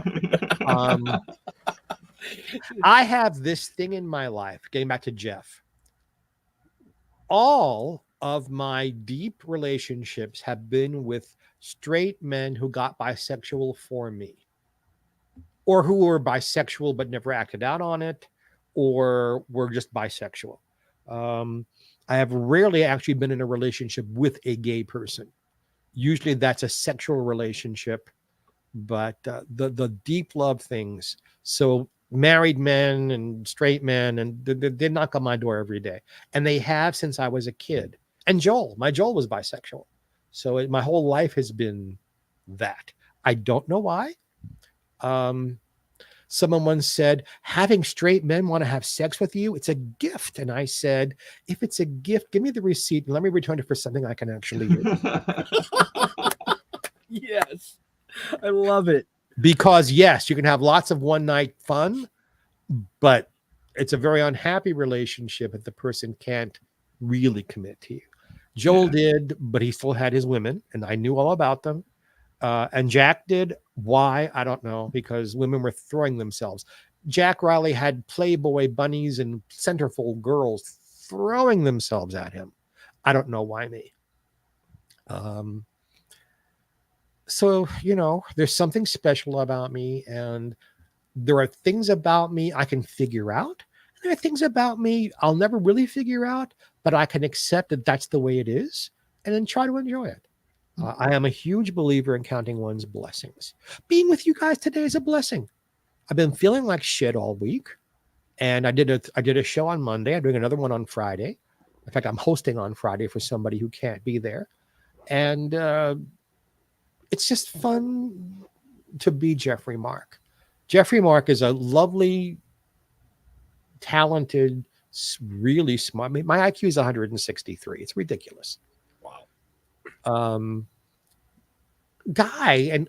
I have this thing in my life, getting back to Jeff. All of my deep relationships have been with straight men who got bisexual for me, or who were bisexual but never acted out on it, or were just bisexual. I have rarely actually been in a relationship with a gay person. Usually that's a sexual relationship, but the deep love things. So married men and straight men, and they knock on my door every day. And they have since I was a kid. And my Joel was bisexual. So my whole life has been that. I don't know why. Someone once said, having straight men want to have sex with you, it's a gift. And I said, if it's a gift, give me the receipt and let me return it for something I can actually use. Yes. I love it. Because yes, you can have lots of one-night fun, but it's a very unhappy relationship if the person can't really commit to you. Joel did, but he still had his women, and I knew all about them. And Jack did. Why? I don't know, because women were throwing themselves. Jack Riley had Playboy bunnies and centerfold girls throwing themselves at him. I don't know why me. So, there's something special about me, and there are things about me I can figure out. And there are things about me I'll never really figure out, but I can accept that that's the way it is and then try to enjoy it. I am a huge believer in counting one's blessings. Being with you guys today is a blessing. I've been feeling like shit all week, and I did a show on Monday. I'm doing another one on Friday. In fact, I'm hosting on Friday for somebody who can't be there. And it's just fun to be Geoffrey Mark. Geoffrey Mark is a lovely, talented, really smart. I mean, my IQ is 163. It's ridiculous. Guy, and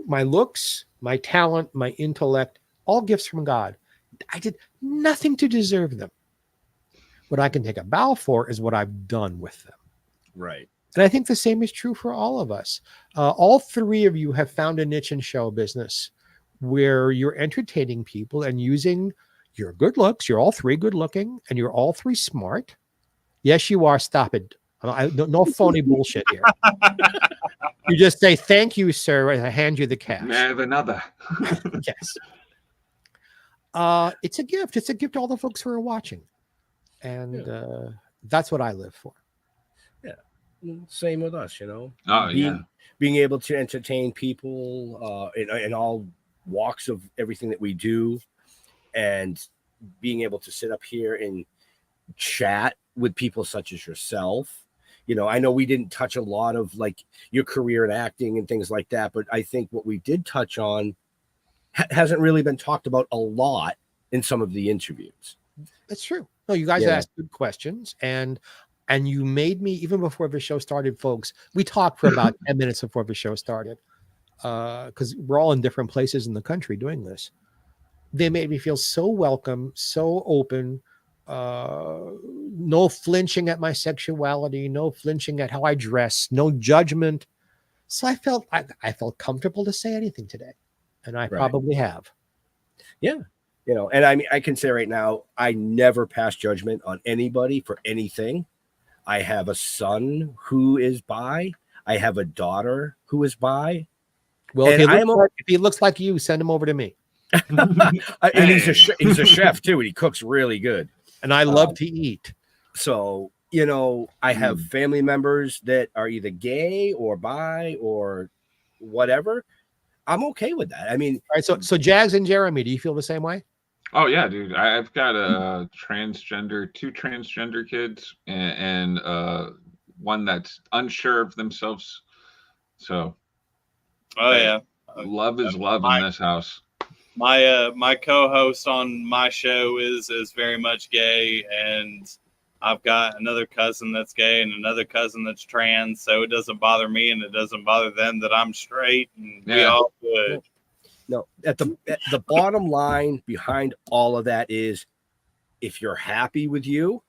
my looks, my talent, my intellect, all gifts from God. I did nothing to deserve them. What I can take a bow for is what I've done with them. Right. And I think the same is true for all of us. All three of you have found a niche in show business where you're entertaining people and using your good looks. You're all three good looking and you're all three smart. Yes, you are. Stop it. No phony bullshit here. You just say, thank you, sir, and I hand you the cash. I have another. Yes. It's a gift. It's a gift to all the folks who are watching. And that's what I live for. Same with us, you know. Oh, being able to entertain people in all walks of everything that we do, and being able to sit up here and chat with people such as yourself. You know, I know we didn't touch a lot of like your career in acting and things like that, but I think what we did touch on hasn't really been talked about a lot in some of the interviews. That's true. No, you guys asked good questions, and you made me, even before the show started, folks, we talked for about 10 minutes before the show started, because we're all in different places in the country doing this. They made me feel so welcome, so open, no flinching at my sexuality, no flinching at how I dress, no judgment. So I felt comfortable to say anything today, and I probably have. Yeah. You know, and I mean, I can say right now, I never pass judgment on anybody for anything. I have a son who is bi. I have a daughter who is bi. Well, if he looks like you, send him over to me. And he's a chef too, and he cooks really good. And I love to eat. So, you know, I have family members that are either gay or bi or whatever. I'm okay with that. I mean, all right. So Jags and Jeremy, do you feel the same way? Oh yeah, dude. I've got two transgender kids, and one that's unsure of themselves. So, love is love in this house. My co-host on my show is very much gay, and I've got another cousin that's gay and another cousin that's trans. So it doesn't bother me, and it doesn't bother them that I'm straight, and we all good. No, at the bottom line behind all of that is, if you're happy with you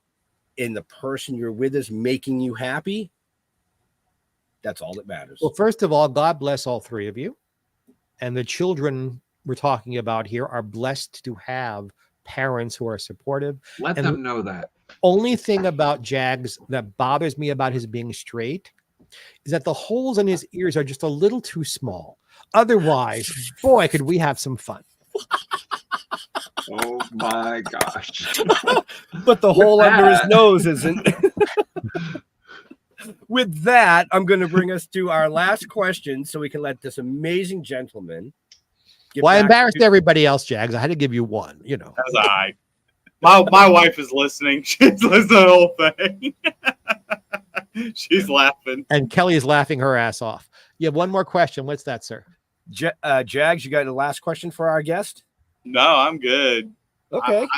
and the person you're with is making you happy, that's all that matters. Well, first of all, God bless all three of you. And the children we're talking about here are blessed to have parents who are supportive. Let them know that. Only thing about Jags that bothers me about his being straight is that the holes in his ears are just a little too small. Otherwise, boy, could we have some fun. Oh my gosh. But the hole under his nose isn't. With that, I'm going to bring us to our last question so we can let this amazing gentleman. Well, I embarrassed everybody else, Jags. I had to give you one, you know. That's all right. My wife is listening. She's listening to the whole thing. She's laughing. And Kelly is laughing her ass off. You have one more question. What's that, sir? Jags, you got a last question for our guest? No, I'm good. Okay.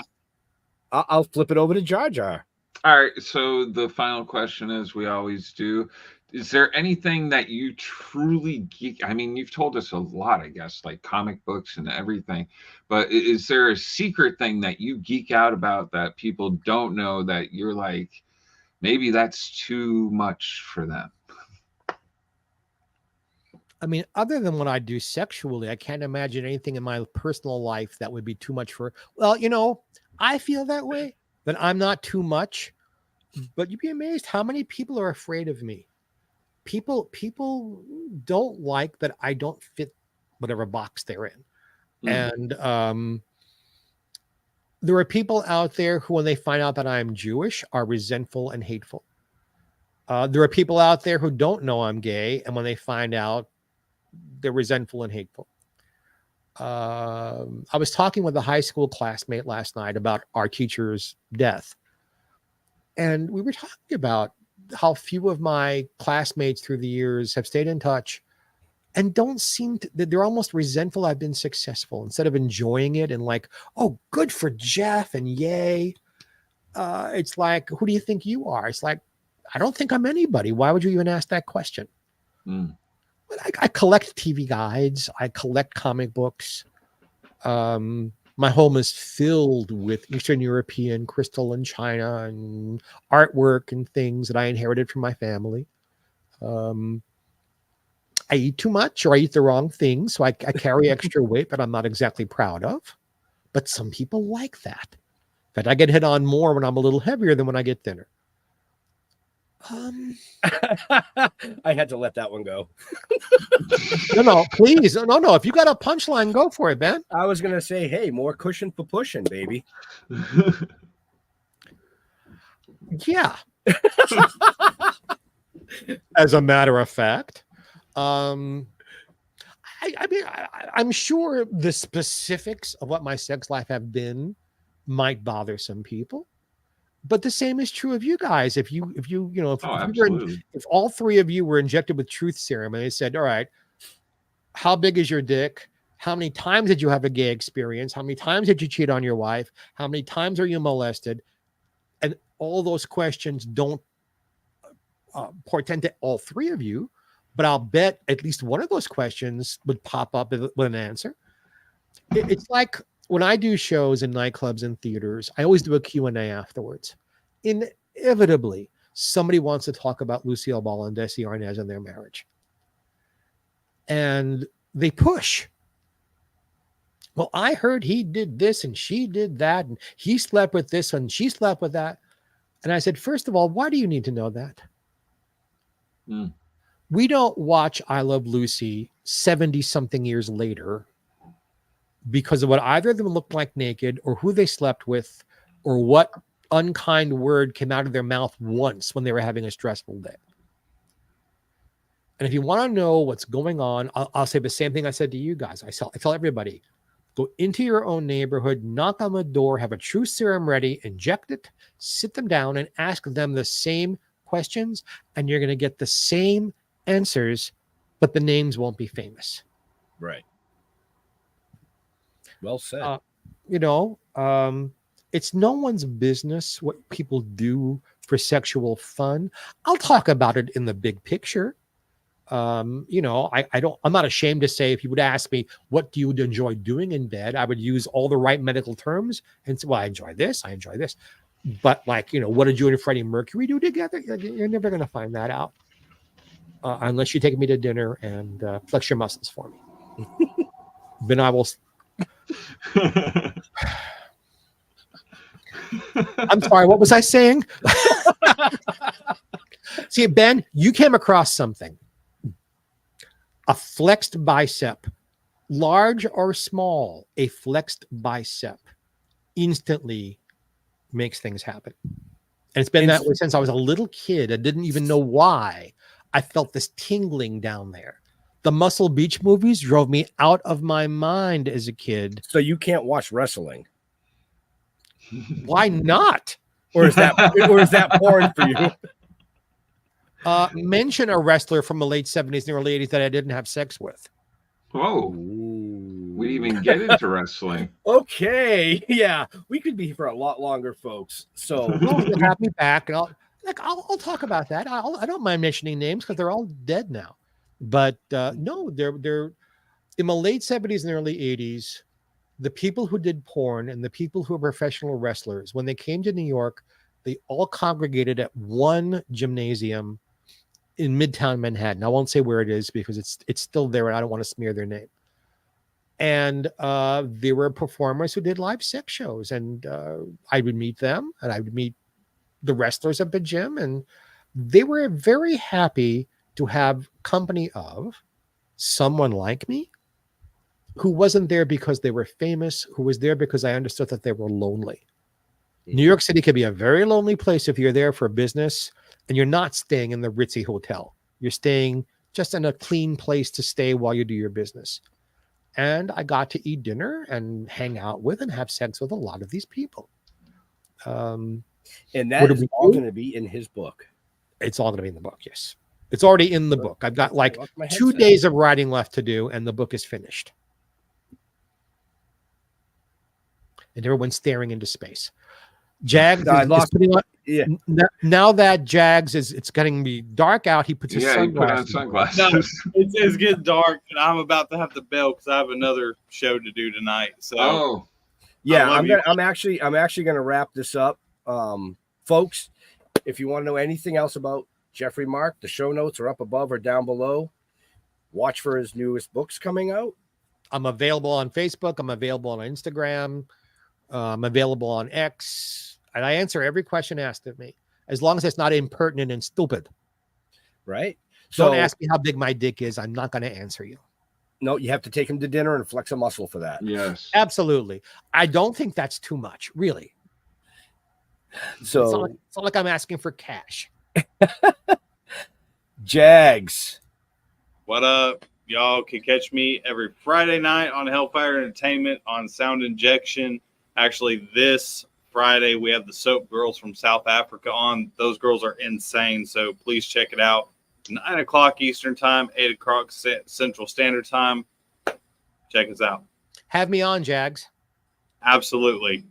I'll flip it over to Jar Jar. All right. So the final question, as we always do, is there anything that you truly geek? I mean, you've told us a lot, I guess, like comic books and everything, but is there a secret thing that you geek out about that people don't know, that you're like, maybe that's too much for them? I mean, other than what I do sexually, I can't imagine anything in my personal life that would be too much for. Well, you know, I feel that way, that I'm not too much, but you'd be amazed how many people are afraid of me. People don't like that I don't fit whatever box they're in. And there are people out there who, when they find out that I'm Jewish, are resentful and hateful. There are people out there who don't know I'm gay, and when they find out, they're resentful and hateful. I was talking with a high school classmate last night about our teacher's death. And we were talking about how few of my classmates through the years have stayed in touch and don't seem to, they're almost resentful I've been successful instead of enjoying it and like, oh, good for Jeff and yay. It's like, who do you think you are? It's like, I don't think I'm anybody. Why would you even ask that question? But I collect TV guides. I collect comic books. My home is filled with Eastern European crystal and china and artwork and things that I inherited from my family. I eat too much or I eat the wrong things, so I carry extra weight that I'm not exactly proud of. But some people like that. In fact, I get hit on more when I'm a little heavier than when I get thinner. I had to let that one go. No, please. No. If you got a punchline, go for it, Ben. I was going to say, hey, more cushion for pushing, baby. Yeah. As a matter of fact. I mean, I'm sure the specifics of what my sex life have been might bother some people. But the same is true of you guys. If all three of you were injected with truth serum and they said, all right, how big is your dick? How many times did you have a gay experience? How many times did you cheat on your wife? How many times are you molested? And all those questions don't portend to all three of you, but I'll bet at least one of those questions would pop up with an answer. It's like, when I do shows in nightclubs and theaters, I always do a Q&A afterwards. Inevitably, somebody wants to talk about Lucille Ball and Desi Arnaz and their marriage. And they push. Well, I heard he did this and she did that, and he slept with this and she slept with that. And I said, first of all, why do you need to know that? We don't watch I Love Lucy 70-something years later because of what either of them looked like naked or who they slept with or what unkind word came out of their mouth once when they were having a stressful day. And if you want to know what's going on, I'll say the same thing I said to you guys. I tell everybody, go into your own neighborhood, knock on the door, have a truth serum ready, inject it, sit them down and ask them the same questions, and you're going to get the same answers, but the names won't be famous. Right. Well said. It's no one's business what people do for sexual fun. I'll talk about it in the big picture. I'm not ashamed to say, if you would ask me, what do you enjoy doing in bed? I would use all the right medical terms and say, well, I enjoy this. But what did you and Freddie Mercury do together? You're never going to find that out. Unless you take me to dinner and flex your muscles for me. Then I will... I'm sorry, what was I saying? See, Ben, you came across something. A flexed bicep, large or small, a flexed bicep instantly makes things happen. And it's been that way since I was a little kid. I didn't even know why. I felt this tingling down there. The Muscle Beach movies drove me out of my mind as a kid. So you can't watch wrestling. Why not? Or is that porn for you? Mention a wrestler from the late 70s and early 80s that I didn't have sex with. Oh, we even get into wrestling. Okay, yeah, we could be here for a lot longer, folks. So have me back, and I'll talk about that. I don't mind mentioning names because they're all dead now. But no, they're in the late 70s and early 80s. The people who did porn and the people who were professional wrestlers, when they came to New York, they all congregated at one gymnasium in Midtown Manhattan. I won't say where it is because it's still there, and I don't want to smear their name. And there were performers who did live sex shows, and I would meet them, and I would meet the wrestlers at the gym, and they were very happy to have company of someone like me who wasn't there because they were famous, who was there because I understood that they were lonely. New York City can be a very lonely place if you're there for business and you're not staying in the ritzy hotel. You're staying just in a clean place to stay while you do your business. And I got to eat dinner and hang out with and have sex with a lot of these people. And that is all going to be in his book. It's all going to be in the book, yes. It's already in the book. I've got like 2 days of writing left to do, and the book is finished. And everyone's staring into space. Jags now that Jags it's getting me dark out, he puts his sunglasses on. No, it's getting dark, and I'm about to have to bail because I have another show to do tonight. So Yeah, I'm actually gonna wrap this up. Folks, if you want to know anything else about Geoffrey Mark, the show notes are up above or down below. Watch for his newest books coming out. I'm available on Facebook. I'm available on Instagram. I'm available on X. And I answer every question asked of me, as long as it's not impertinent and stupid. Right? Don't ask me how big my dick is. I'm not going to answer you. No, you have to take him to dinner and flex a muscle for that. Yes. Absolutely. I don't think that's too much, really. So it's not like I'm asking for cash. Jags. What up? Y'all can catch me every Friday night on Hellfire Entertainment on Sound Injection. Actually, this Friday, we have the Soap Girls from South Africa on. Those girls are insane, so please check it out. 9 o'clock Eastern Time, 8 o'clock Central Standard Time. Check us out. Have me on, Jags. Absolutely.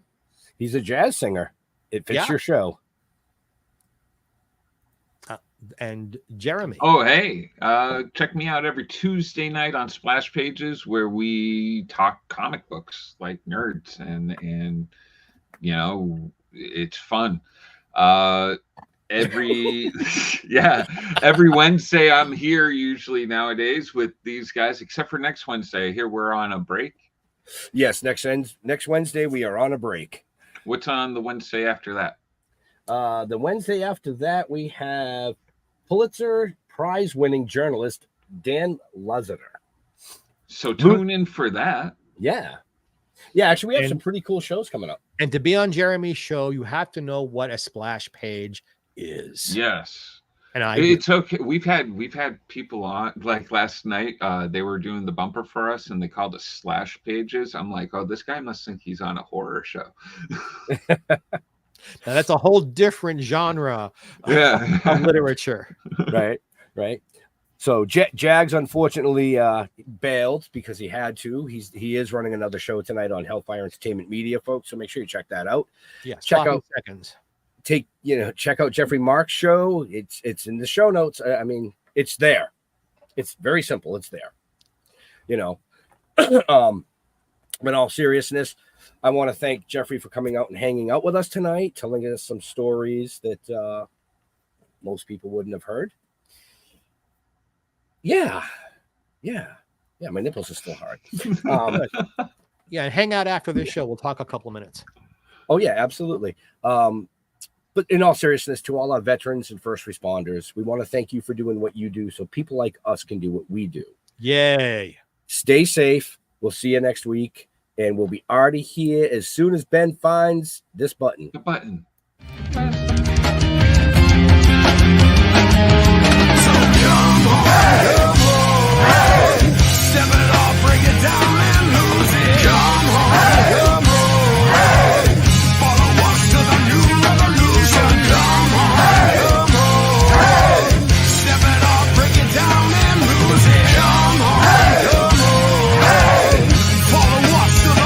He's a jazz singer. It fits your show. And Jeremy. Oh, hey, check me out every Tuesday night on Splash Pages, where we talk comic books like nerds, and you know, it's fun. Every Wednesday I'm here usually nowadays with these guys, except for next Wednesday. Here we're on a break. Yes, next Wednesday we are on a break. What's on the Wednesday after that? The Wednesday after that we have Pulitzer Prize-winning journalist Dan Lasseter. So tune in for that. Yeah. Actually, we have some pretty cool shows coming up. And to be on Jeremy's show, you have to know what a splash page is. Yes, and it's okay. We've had people on, like last night. They were doing the bumper for us, and they called us Slash Pages. I'm like, oh, this guy must think he's on a horror show. Now that's a whole different genre of literature. Right. So Jags unfortunately bailed because he had to. He is running another show tonight on Hellfire Entertainment Media, folks. So make sure you check that out. Yes. Check out Geoffrey Mark's show. It's in the show notes. I mean, it's there. It's very simple. It's there. You know. In all seriousness, I want to thank Geoffrey for coming out and hanging out with us tonight, telling us some stories that most people wouldn't have heard. Yeah. My nipples are still hard. Yeah, hang out after this show. We'll talk a couple of minutes. Oh yeah, absolutely. But in all seriousness, to all our veterans and first responders, we want to thank you for doing what you do so people like us can do what we do. Yay. Stay safe. We'll see you next week. And we'll be already here as soon as Ben finds this button. The button. So come on.